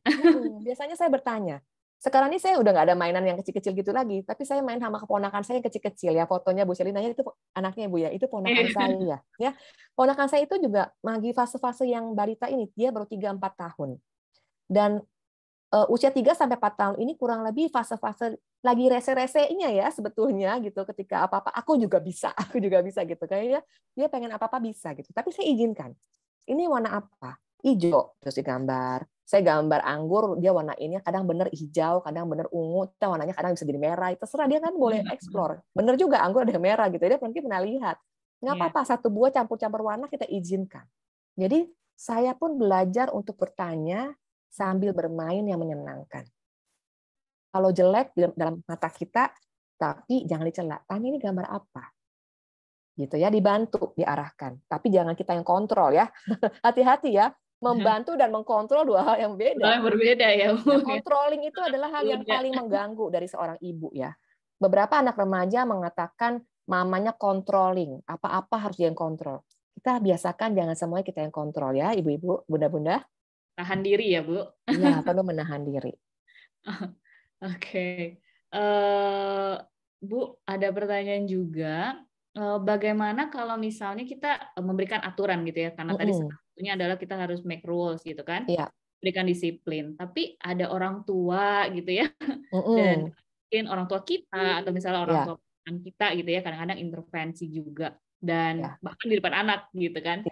Biasanya saya bertanya. Sekarang ini saya udah nggak ada mainan yang kecil-kecil gitu lagi, tapi saya main sama keponakan saya yang kecil-kecil ya. Fotonya Bu Shelly nanya itu anaknya Bu ya, itu ponakan saya ya. Ponakan saya itu juga lagi fase-fase yang balita ini, dia baru 3-4 tahun. Dan usia 3-4 tahun ini kurang lebih fase-fase lagi rese-resenya ya sebetulnya gitu, ketika apa-apa aku juga bisa gitu. Kayaknya dia pengen apa-apa bisa gitu. Tapi saya izinkan. Ini warna apa? Hijau, terus digambar. Saya gambar anggur, dia warna ini kadang bener hijau, kadang bener ungu, warnanya kadang bisa jadi merah. Itu terserah dia kan boleh explore. Bener juga anggur ada merah gitu. Dia mungkin pernah lihat. Nggak apa-apa, satu buah campur-campur warna kita izinkan. Jadi saya pun belajar untuk bertanya sambil bermain yang menyenangkan. Kalau jelek dalam mata kita, tapi jangan dicela. Tanya ini gambar apa? Gitu ya, dibantu, diarahkan. Tapi jangan kita yang kontrol ya. Hati-hati ya. Membantu dan mengkontrol dua hal yang beda. Yang berbeda ya. Nah, controlling itu adalah hal yang paling mengganggu dari seorang ibu ya. Beberapa anak remaja mengatakan mamanya controlling. Apa-apa harus dia yang kontrol. Kita biasakan jangan semuanya kita yang kontrol ya, ibu-ibu, bunda-bunda. Tahan diri ya, Bu. Iya, perlu menahan diri. Oke. Bu, ada pertanyaan juga. Bagaimana kalau misalnya kita memberikan aturan gitu ya, karena tadi satunya adalah kita harus make rules gitu kan, berikan disiplin. Tapi ada orang tua gitu ya, dan mungkin orang tua kita atau misalnya orang tua kita gitu ya, kadang-kadang intervensi juga dan bahkan di depan anak gitu kan.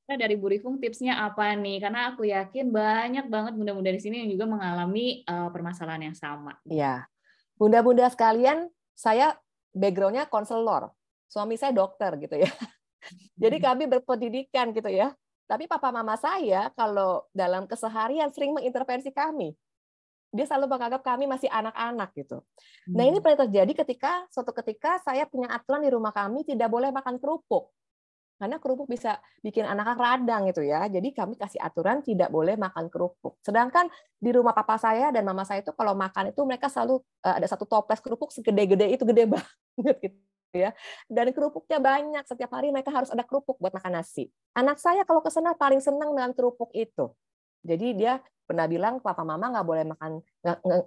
Dari Bu Rifung tipsnya apa nih? Karena aku yakin banyak banget bunda-bunda di sini yang juga mengalami permasalahan yang sama. Iya, bunda-bunda sekalian, saya background-nya konselor. Suami saya dokter gitu ya. Jadi kami berpendidikan gitu ya. Tapi papa mama saya kalau dalam keseharian sering mengintervensi kami. Dia selalu menganggap kami masih anak-anak gitu. Nah ini pernah terjadi suatu ketika saya punya aturan di rumah kami tidak boleh makan kerupuk. karena kerupuk bisa bikin anak-anak radang gitu ya. Jadi kami kasih aturan tidak boleh makan kerupuk. Sedangkan di rumah papa saya dan mama saya itu kalau makan itu mereka selalu ada satu toples kerupuk segede-gede itu, gede banget gitu ya. Dan kerupuknya banyak, setiap hari mereka harus ada kerupuk buat makan nasi. Anak saya kalau ke sana paling senang dengan kerupuk itu. Jadi dia pernah bilang papa mama nggak boleh makan,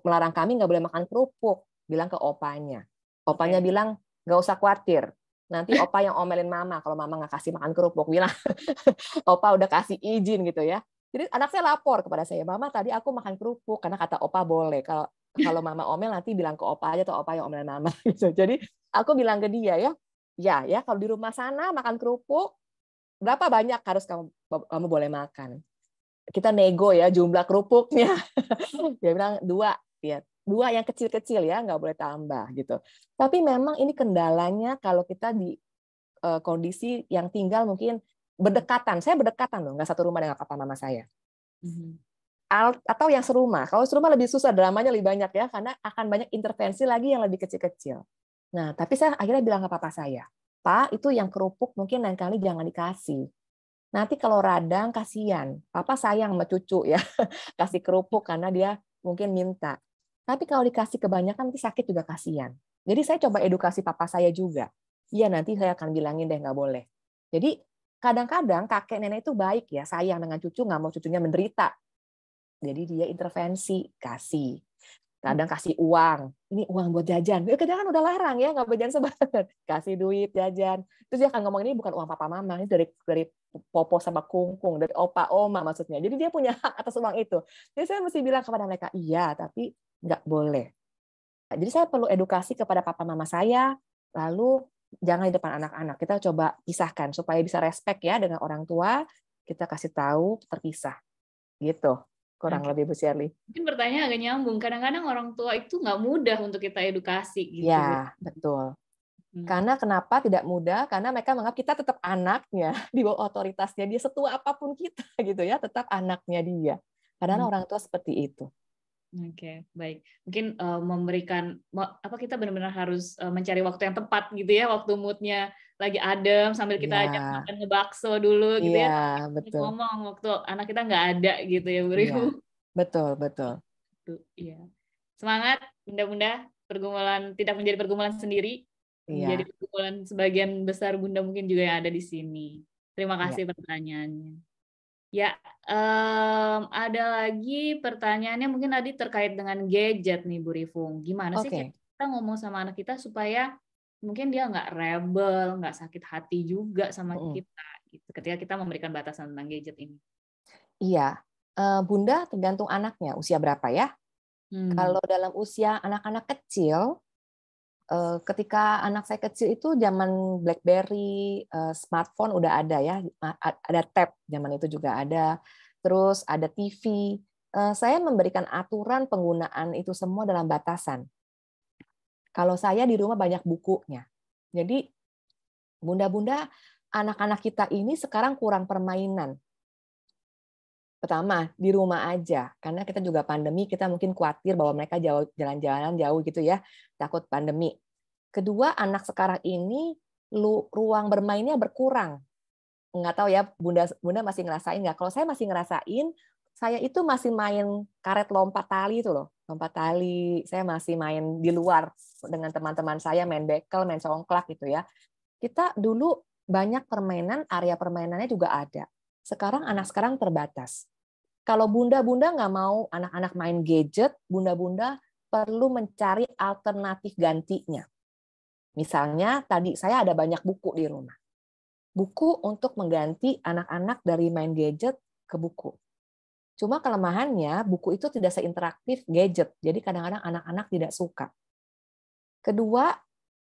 melarang kami nggak boleh makan kerupuk, bilang ke opanya. Opanya bilang nggak usah khawatir. Nanti opa yang omelin mama kalau mama nggak kasih makan kerupuk, bilang opa udah kasih izin gitu ya. Jadi anak saya lapor kepada saya, mama tadi aku makan kerupuk karena kata opa boleh. Kalau mama omel nanti bilang ke opa aja atau opa yang omelin mama gitu. Jadi aku bilang ke dia ya kalau di rumah sana makan kerupuk berapa banyak harus kamu boleh makan. Kita nego ya jumlah kerupuknya. Dia bilang 2 ya. 2 yang kecil-kecil ya, nggak boleh tambah gitu. Tapi memang ini kendalanya kalau kita di kondisi yang tinggal mungkin berdekatan. Saya berdekatan loh, nggak satu rumah dengan papa mama saya. Atau yang serumah. Kalau serumah lebih susah, dramanya lebih banyak ya, karena akan banyak intervensi lagi yang lebih kecil-kecil. Nah, tapi saya akhirnya bilang ke papa saya, Pak, itu yang kerupuk mungkin lain kali jangan dikasih. Nanti kalau radang kasihan. Papa sayang sama cucu ya, kasih kerupuk karena dia mungkin minta. Tapi kalau dikasih kebanyakan nanti sakit juga kasihan. Jadi saya coba edukasi papa saya juga. Iya nanti saya akan bilangin deh nggak boleh. Jadi kadang-kadang kakek nenek itu baik ya, sayang dengan cucu, nggak mau cucunya menderita. Jadi dia intervensi, kasih. Kadang kasih uang. Ini uang buat jajan. Kadang kan udah larang ya, nggak berjajan sebentar. Kasih duit jajan. Terus dia akan ngomong ini bukan uang papa mama, ini dari popo sama kungkung, dari opa oma maksudnya. Jadi dia punya hak atas uang itu. Jadi saya mesti bilang kepada mereka, iya tapi nggak boleh. Jadi saya perlu edukasi kepada papa mama saya, lalu jangan di depan anak-anak. Kita coba pisahkan supaya bisa respect ya dengan orang tua. Kita kasih tahu terpisah, gitu. Kurang lebih Bu Shirley. Mungkin pertanyaan agak nyambung. Kadang-kadang orang tua itu nggak mudah untuk kita edukasi gitu. Ya betul. Karena kenapa tidak mudah? Karena mereka menganggap kita tetap anaknya di bawah otoritasnya dia, setua apapun kita gitu ya, tetap anaknya dia. Karena orang tua seperti itu. Oke, baik. Mungkin memberikan kita benar-benar harus mencari waktu yang tepat gitu ya, waktu moodnya lagi adem sambil kita ajak makan bakso dulu gitu ya. Iya, betul. Ngomong waktu anak kita nggak ada gitu ya, Bu Rifu. Betul, betul. Iya. Semangat, Bunda-bunda, pergumulan tidak menjadi pergumulan sendiri, menjadi pergumulan sebagian besar Bunda mungkin juga yang ada di sini. Terima kasih pertanyaannya. Ya, ada lagi pertanyaannya mungkin tadi terkait dengan gadget nih Bu Rifung. Gimana sih kita ngomong sama anak kita supaya mungkin dia nggak rebel, nggak sakit hati juga sama kita gitu, ketika kita memberikan batasan tentang gadget ini? Iya, Bunda tergantung anaknya usia berapa ya. Kalau dalam usia anak-anak kecil, ketika anak saya kecil itu zaman BlackBerry, smartphone udah ada ya, ada tab zaman itu juga ada, terus ada TV. Saya memberikan aturan penggunaan itu semua dalam batasan. Kalau saya di rumah banyak bukunya, jadi bunda-bunda anak-anak kita ini sekarang kurang permainan. Pertama, di rumah aja, karena kita juga pandemi, kita mungkin khawatir bahwa mereka jalan-jalan jauh gitu ya, takut pandemi. Kedua, anak sekarang ini ruang bermainnya berkurang. Nggak tahu ya, Bunda masih ngerasain nggak? Kalau saya masih ngerasain, saya itu masih main karet lompat tali itu loh, lompat tali. Saya masih main di luar dengan teman-teman saya, main bekel, main congklak gitu ya. Kita dulu banyak permainan, area permainannya juga ada. Sekarang anak sekarang terbatas. Kalau bunda-bunda nggak mau anak-anak main gadget, bunda-bunda perlu mencari alternatif gantinya. Misalnya tadi saya ada banyak buku di rumah. Buku untuk mengganti anak-anak dari main gadget ke buku. Cuma kelemahannya buku itu tidak seinteraktif gadget, jadi kadang-kadang anak-anak tidak suka. Kedua,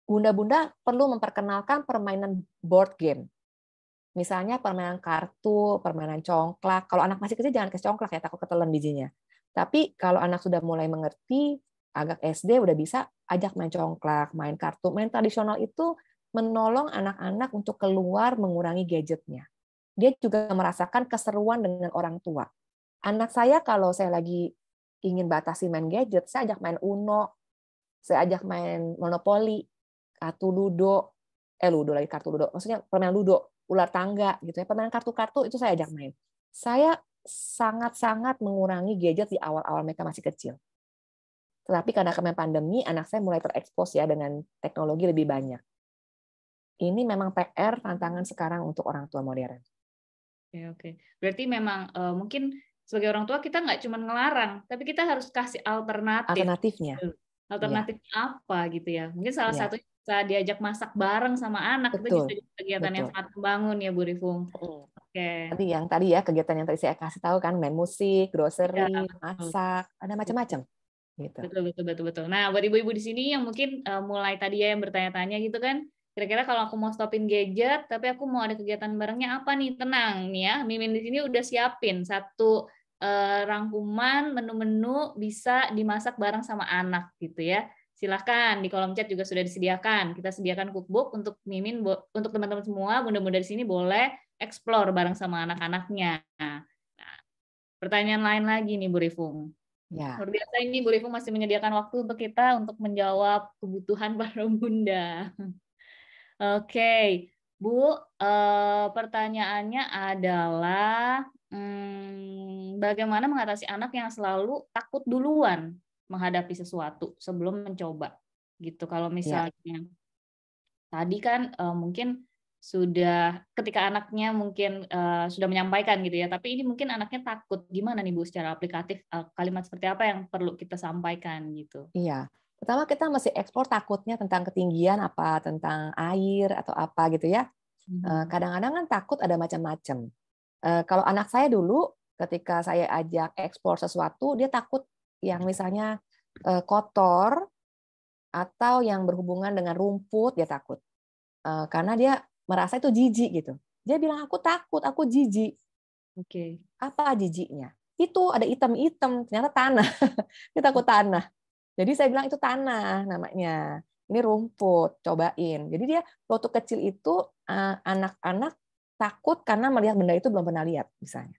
bunda-bunda perlu memperkenalkan permainan board game. Misalnya permainan kartu, permainan congklak. Kalau anak masih kecil jangan kasih congklak ya, takut ketelan bijinya. Tapi kalau anak sudah mulai mengerti, agak SD udah bisa ajak main congklak, main kartu. Main tradisional itu menolong anak-anak untuk keluar mengurangi gadgetnya. Dia juga merasakan keseruan dengan orang tua. Anak saya kalau saya lagi ingin batasi main gadget, saya ajak main Uno, saya ajak main Monopoli, kartu Ludo, Ludo lagi kartu Ludo, maksudnya permainan Ludo. ular tangga gitu ya, permainan kartu-kartu itu saya ajak main. Saya sangat-sangat mengurangi gadget di awal-awal mereka masih kecil. Tetapi karena kemarin pandemi, anak saya mulai terekspos ya dengan teknologi lebih banyak. Ini memang PR tantangan sekarang untuk orang tua modern. Oke. Berarti memang mungkin sebagai orang tua kita nggak cuma ngelarang, tapi kita harus kasih alternatif. Alternatifnya. Alternatifnya apa gitu ya? Mungkin salah Iya. satunya bisa diajak masak bareng sama anak. Itu Betul. justru kegiatan yang Betul. sangat membangun ya Bu Rifung. Oke. Tadi ya kegiatan yang tadi saya kasih tahu kan, main musik, Iya, grocery, betul. masak, ada macam-macam. Gitu. Betul. Nah, buat ibu-ibu di sini yang mungkin mulai tadi ya yang bertanya-tanya gitu kan, kira-kira kalau aku mau stopin gadget, tapi aku mau ada kegiatan barengnya apa nih? Tenang nih ya, Mimin di sini udah siapin satu rangkuman menu-menu bisa dimasak bareng sama anak gitu ya. Silahkan di kolom chat juga sudah disediakan. Kita sediakan cookbook untuk Mimin, untuk teman-teman semua, bunda-bunda di sini boleh explore bareng sama anak-anaknya. Nah, pertanyaan lain lagi nih Bu Rifung. Ya. Luar biasa ini Bu Rifung masih menyediakan waktu untuk kita untuk menjawab kebutuhan para bunda. Oke, Bu, pertanyaannya adalah bagaimana mengatasi anak yang selalu takut duluan menghadapi sesuatu sebelum mencoba, gitu. Kalau misalnya tadi kan mungkin sudah ketika anaknya mungkin sudah menyampaikan gitu ya, tapi ini mungkin anaknya takut. Gimana nih Bu secara aplikatif kalimat seperti apa yang perlu kita sampaikan gitu? Iya. Pertama kita mesti eksplor takutnya tentang ketinggian apa, tentang air atau apa gitu ya. Kadang-kadang kan takut ada macam-macam. Kalau anak saya dulu ketika saya ajak eksplor sesuatu, dia takut yang misalnya kotor atau yang berhubungan dengan rumput, dia takut. Karena dia merasa itu jijik gitu. Dia bilang aku takut, aku jijik. Oke. Apa jijiknya? Itu ada item-item, ternyata tanah. Dia takut tanah. Jadi saya bilang itu tanah namanya. Ini rumput, cobain. Jadi dia waktu kecil itu anak-anak takut karena melihat benda itu belum pernah lihat misalnya.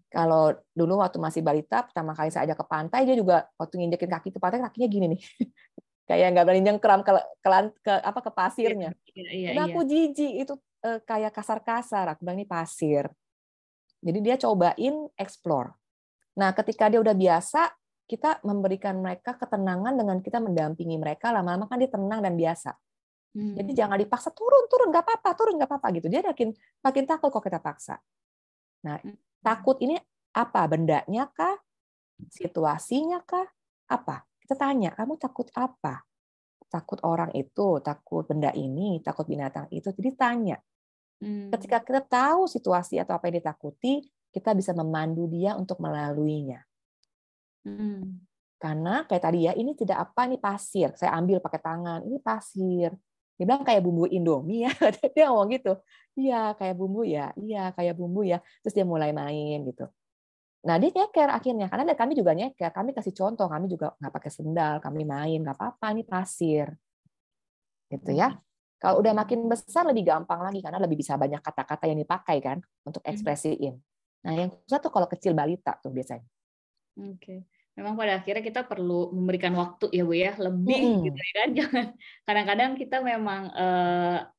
Kalau dulu waktu masih balita, pertama kali saya ajak ke pantai, dia juga waktu nginjekin kaki ke pantai, kakinya gini nih. Kayak nggak berani nyengkram ke pasirnya. Udah aku jijik, itu kayak kasar-kasar. Aku bilang ini pasir. Jadi dia cobain explore. Nah, ketika dia udah biasa, kita memberikan mereka ketenangan dengan kita mendampingi mereka, lama-lama kan dia tenang dan biasa. Jadi jangan dipaksa turun nggak apa-apa gitu. Dia makin takut kok kita paksa. Nah, takut ini apa? Bendanya kah? Situasinya kah? Apa? Kita tanya, kamu takut apa? Takut orang itu, takut benda ini, takut binatang itu. Jadi tanya. Ketika kita tahu situasi atau apa yang ditakuti, kita bisa memandu dia untuk melaluinya. Karena kayak tadi ya, ini tidak apa, ini pasir. Saya ambil pakai tangan, ini pasir. Dia bilang kayak bumbu Indomie ya. Dia ngomong gitu. Iya, kayak bumbu ya. Iya, kayak bumbu ya. Terus dia mulai main gitu. Nah, dia nyeker akhirnya. Karena kami juga nyeker. Kami kasih contoh. Kami juga nggak pakai sendal. Kami main. Nggak apa-apa, ini pasir. Gitu ya. Kalau udah makin besar lebih gampang lagi. Karena lebih bisa banyak kata-kata yang dipakai kan untuk ekspresiin. Nah, yang susah tuh kalau kecil balita tuh biasanya. Oke. Memang pada akhirnya kita perlu memberikan waktu ya Bu ya, lebih gitu ya kan. Jangan kadang-kadang kita memang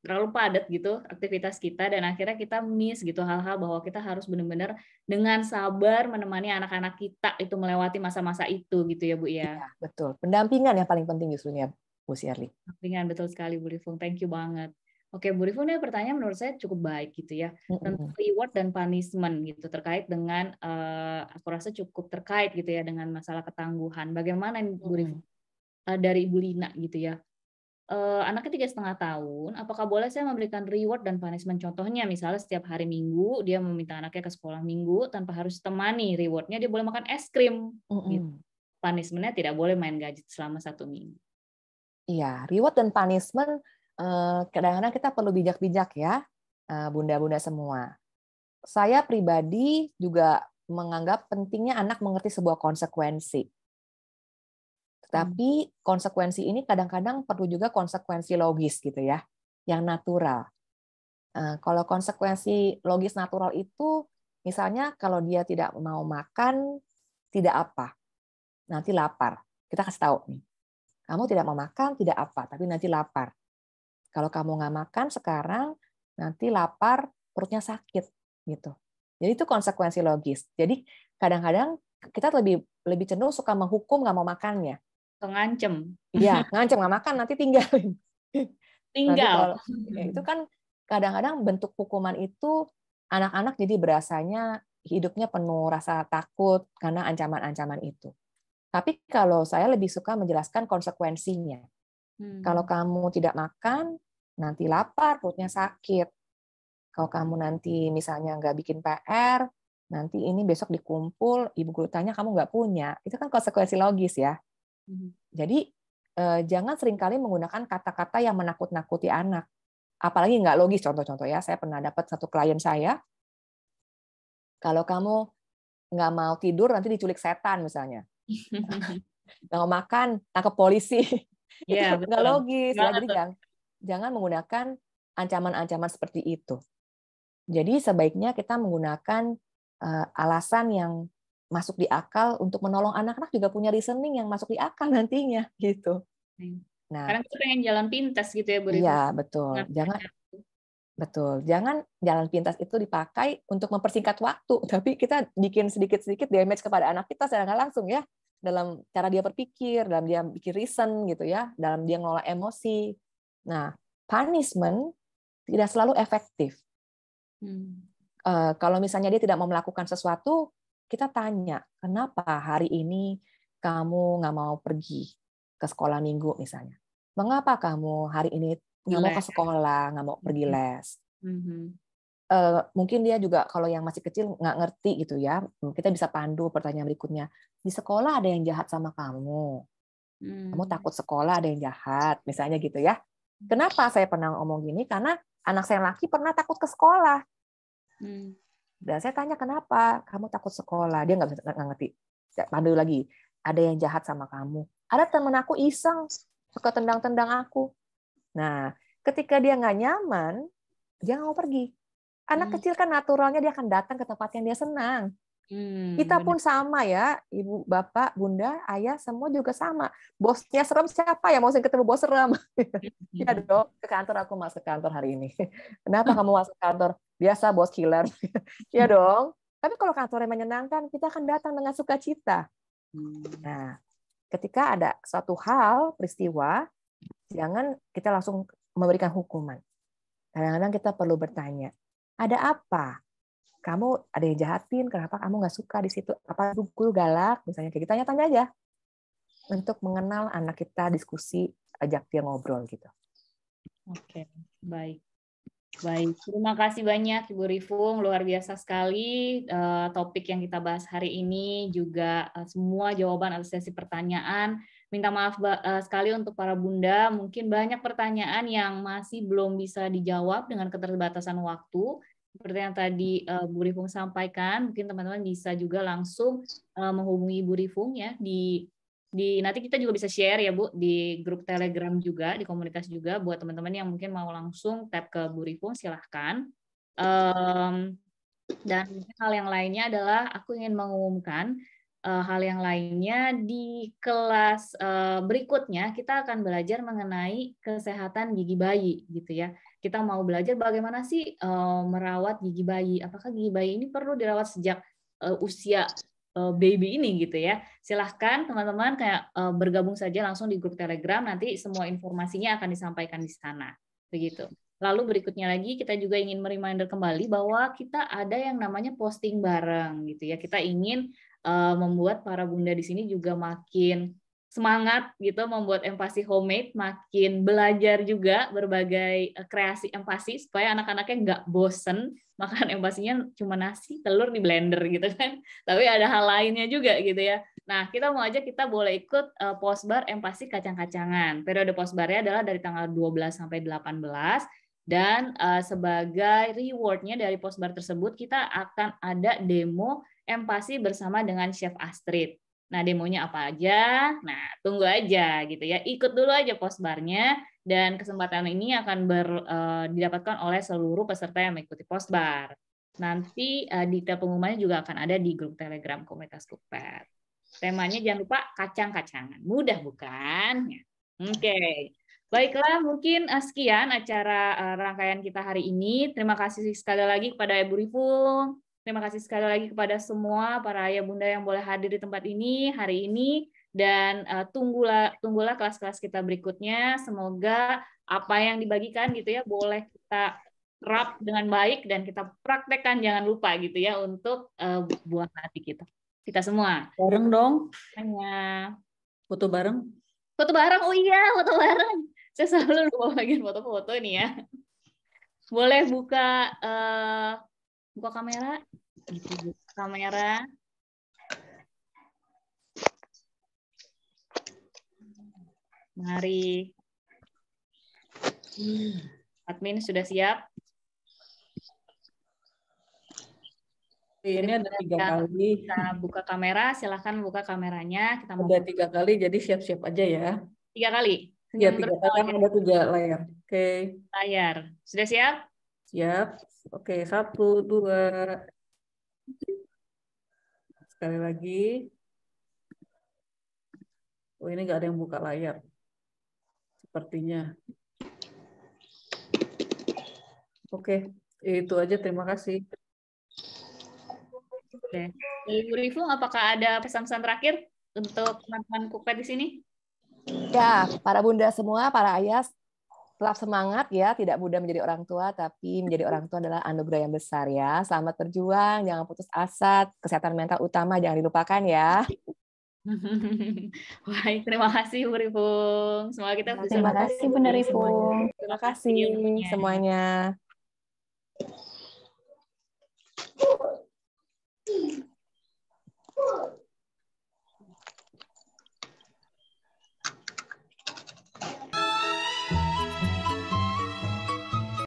terlalu padat gitu aktivitas kita dan akhirnya kita miss gitu hal-hal bahwa kita harus benar-benar dengan sabar menemani anak-anak kita itu melewati masa-masa itu gitu ya Bu ya. Iya, betul. Pendampingan yang paling penting justru ya Bu Shirley. Pendampingan betul sekali Bu Rifung. Thank you banget. Oke, Bu Rifung, ini pertanyaan menurut saya cukup baik gitu ya, tentang reward dan punishment gitu terkait dengan, aku rasa cukup terkait gitu ya dengan masalah ketangguhan. Bagaimana Bu Rifung dari Ibu Lina gitu ya, anaknya 3,5 tahun, apakah boleh saya memberikan reward dan punishment? Contohnya misalnya setiap hari Minggu dia meminta anaknya ke sekolah Minggu tanpa harus temani, rewardnya dia boleh makan es krim, gitu. Punishment-nya tidak boleh main gadget selama 1 minggu. Iya, reward dan punishment kadang-kadang kita perlu bijak-bijak ya, bunda-bunda semua. Saya pribadi juga menganggap pentingnya anak mengerti sebuah konsekuensi. Tetapi konsekuensi ini kadang-kadang perlu juga konsekuensi logis gitu ya, yang natural. Kalau konsekuensi logis natural itu, misalnya kalau dia tidak mau makan, tidak apa, nanti lapar. Kita kasih tahu nih, kamu tidak mau makan, tidak apa, tapi nanti lapar. Kalau kamu nggak makan sekarang, nanti lapar, perutnya sakit gitu. Jadi itu konsekuensi logis. Jadi kadang-kadang kita lebih cenderung suka menghukum nggak mau makannya. Atau ngancem. Iya, ngancem nggak makan nanti tinggalin. Nanti Tinggal. kalau ya itu kan kadang-kadang bentuk hukuman itu anak-anak jadi berasanya hidupnya penuh rasa takut karena ancaman-ancaman itu. Tapi kalau saya lebih suka menjelaskan konsekuensinya. Kalau kamu tidak makan, nanti lapar, perutnya sakit. Kalau kamu nanti misalnya nggak bikin PR, nanti ini besok dikumpul, ibu guru tanya kamu nggak punya. Itu kan konsekuensi logis ya. Jadi jangan seringkali menggunakan kata-kata yang menakut-nakuti anak. Apalagi nggak logis, contoh-contoh ya. Saya pernah dapat satu klien saya, kalau kamu nggak mau tidur, nanti diculik setan misalnya. Nggak mau makan, tangkap polisi. Iya, Itu nggak logis ya. Jadi Banget. jangan menggunakan ancaman-ancaman seperti itu. Jadi sebaiknya kita menggunakan alasan yang masuk di akal untuk menolong anak-anak juga punya reasoning yang masuk di akal nantinya gitu. Nah, Karena kita pengen jalan pintas gitu ya, Bu Rifung. iya betul. Jangan jalan pintas itu dipakai untuk mempersingkat waktu, tapi kita bikin sedikit-sedikit damage kepada anak kita secara nggak langsung ya, dalam cara dia berpikir, dalam dia bikin reason gitu ya, dalam dia ngelola emosi. Nah, punishment tidak selalu efektif. Kalau misalnya dia tidak mau melakukan sesuatu, kita tanya, kenapa hari ini kamu nggak mau pergi ke sekolah minggu misalnya? Mengapa kamu hari ini nggak mau ke sekolah, nggak mau pergi les? Mungkin dia juga kalau yang masih kecil nggak ngerti gitu ya, kita bisa pandu pertanyaan berikutnya. Di sekolah ada yang jahat sama kamu? Kamu takut sekolah ada yang jahat, misalnya gitu ya. Kenapa saya pernah ngomong gini? Karena anak saya laki pernah takut ke sekolah. Dan saya tanya kenapa kamu takut sekolah, dia nggak ngerti. Saya pandu lagi, ada yang jahat sama kamu. Ada temen aku iseng suka tendang-tendang aku. Nah, ketika dia nggak nyaman, dia nggak mau pergi. Anak kecil kan naturalnya dia akan datang ke tempat yang dia senang. Kita pun sama ya, ibu, bapak, bunda, ayah, semua juga sama. Bosnya serem siapa ya mau ketemu bos serem? Ya dong, ke kantor aku masuk kantor hari ini. Kenapa kamu masuk kantor? Biasa bos killer. Ya dong. Tapi kalau kantornya menyenangkan, kita akan datang dengan sukacita. Nah, ketika ada suatu hal, peristiwa, jangan kita langsung memberikan hukuman. Kadang-kadang kita perlu bertanya, ada apa? Kamu ada yang jahatin, kenapa kamu nggak suka di situ? Apa guru galak? Misalnya kayak gitu, tanya-tanya aja. Untuk mengenal anak kita, diskusi, ajak dia ngobrol gitu. Oke, baik. Baik, terima kasih banyak Ibu Rifung, luar biasa sekali topik yang kita bahas hari ini, juga semua jawaban atas sesi pertanyaan. Minta maaf sekali untuk para bunda, mungkin banyak pertanyaan yang masih belum bisa dijawab dengan keterbatasan waktu. Seperti yang tadi Bu Rifung sampaikan, mungkin teman-teman bisa juga langsung menghubungi Bu Rifung ya nanti kita juga bisa share ya Bu di grup Telegram juga, di komunitas juga buat teman-teman yang mungkin mau langsung tap ke Bu Rifung silahkan. Dan hal yang lainnya adalah aku ingin mengumumkan hal yang lainnya di kelas berikutnya kita akan belajar mengenai kesehatan gigi bayi gitu ya. Kita mau belajar bagaimana sih merawat gigi bayi. Apakah gigi bayi ini perlu dirawat sejak usia baby ini gitu ya. Silahkan teman-teman kayak bergabung saja langsung di grup Telegram, nanti semua informasinya akan disampaikan di sana. Begitu. Lalu berikutnya lagi kita juga ingin mereminder kembali bahwa kita ada yang namanya posting bareng gitu ya. Kita ingin membuat para bunda di sini juga makin semangat gitu, membuat empati homemade, makin belajar juga berbagai kreasi empati supaya anak-anaknya nggak bosen makan empasinya cuma nasi telur di blender gitu kan, tapi ada hal lainnya juga gitu ya. Nah, kita mau aja kita boleh ikut postbar empati kacang-kacangan. Periode postbarnya adalah dari tanggal 12 sampai 18 dan sebagai rewardnya dari postbar tersebut kita akan ada demo empati bersama dengan Chef Astrid. Nah, demonya apa aja? Nah, tunggu aja gitu ya. Ikut dulu aja postbarnya dan kesempatan ini akan didapatkan oleh seluruh peserta yang mengikuti postbar. Nanti detail pengumumannya juga akan ada di grup Telegram komunitas Kupet. Temanya jangan lupa kacang-kacangan. Mudah bukan? Oke. Baiklah, mungkin sekian acara rangkaian kita hari ini. Terima kasih sekali lagi kepada Ibu Rifung. Terima kasih sekali lagi kepada semua para ayah bunda yang boleh hadir di tempat ini hari ini. Dan tunggulah kelas-kelas kita berikutnya. Semoga apa yang dibagikan gitu ya boleh kita serap dengan baik dan kita praktekkan, jangan lupa gitu ya, untuk buah hati kita. Kita semua. Bareng dong. Hanya Foto bareng. foto bareng. Oh iya, foto bareng. Saya selalu lupa bagian foto-foto nih ya. Boleh buka kamera. Buka kamera. Mari. Admin sudah siap? Ini ada 3 kali. Kita buka kamera, silahkan buka kameranya. Kita mau Ada 3 kali, jadi siap-siap aja ya. 3 kali. Ya, 3 kali kan ada 3 layar. Oke. Layar. Sudah siap? Siap. Oke, 1, 2. Sekali lagi. Oh, ini nggak ada yang buka layar. Sepertinya. Oke, itu aja. Terima kasih. Oke. Ibu Rifung, apakah ada pesan-pesan terakhir untuk teman-teman KUPET di sini? Ya, para bunda semua, para ayah, tetap semangat ya, tidak mudah menjadi orang tua, tapi menjadi orang tua adalah anugerah yang besar ya. Selamat berjuang, jangan putus asa, kesehatan mental utama jangan dilupakan ya. Baik, terima kasih Bu Rifung. Semoga kita bisa Terima kasih Bunda Rifung. Terima kasih semuanya.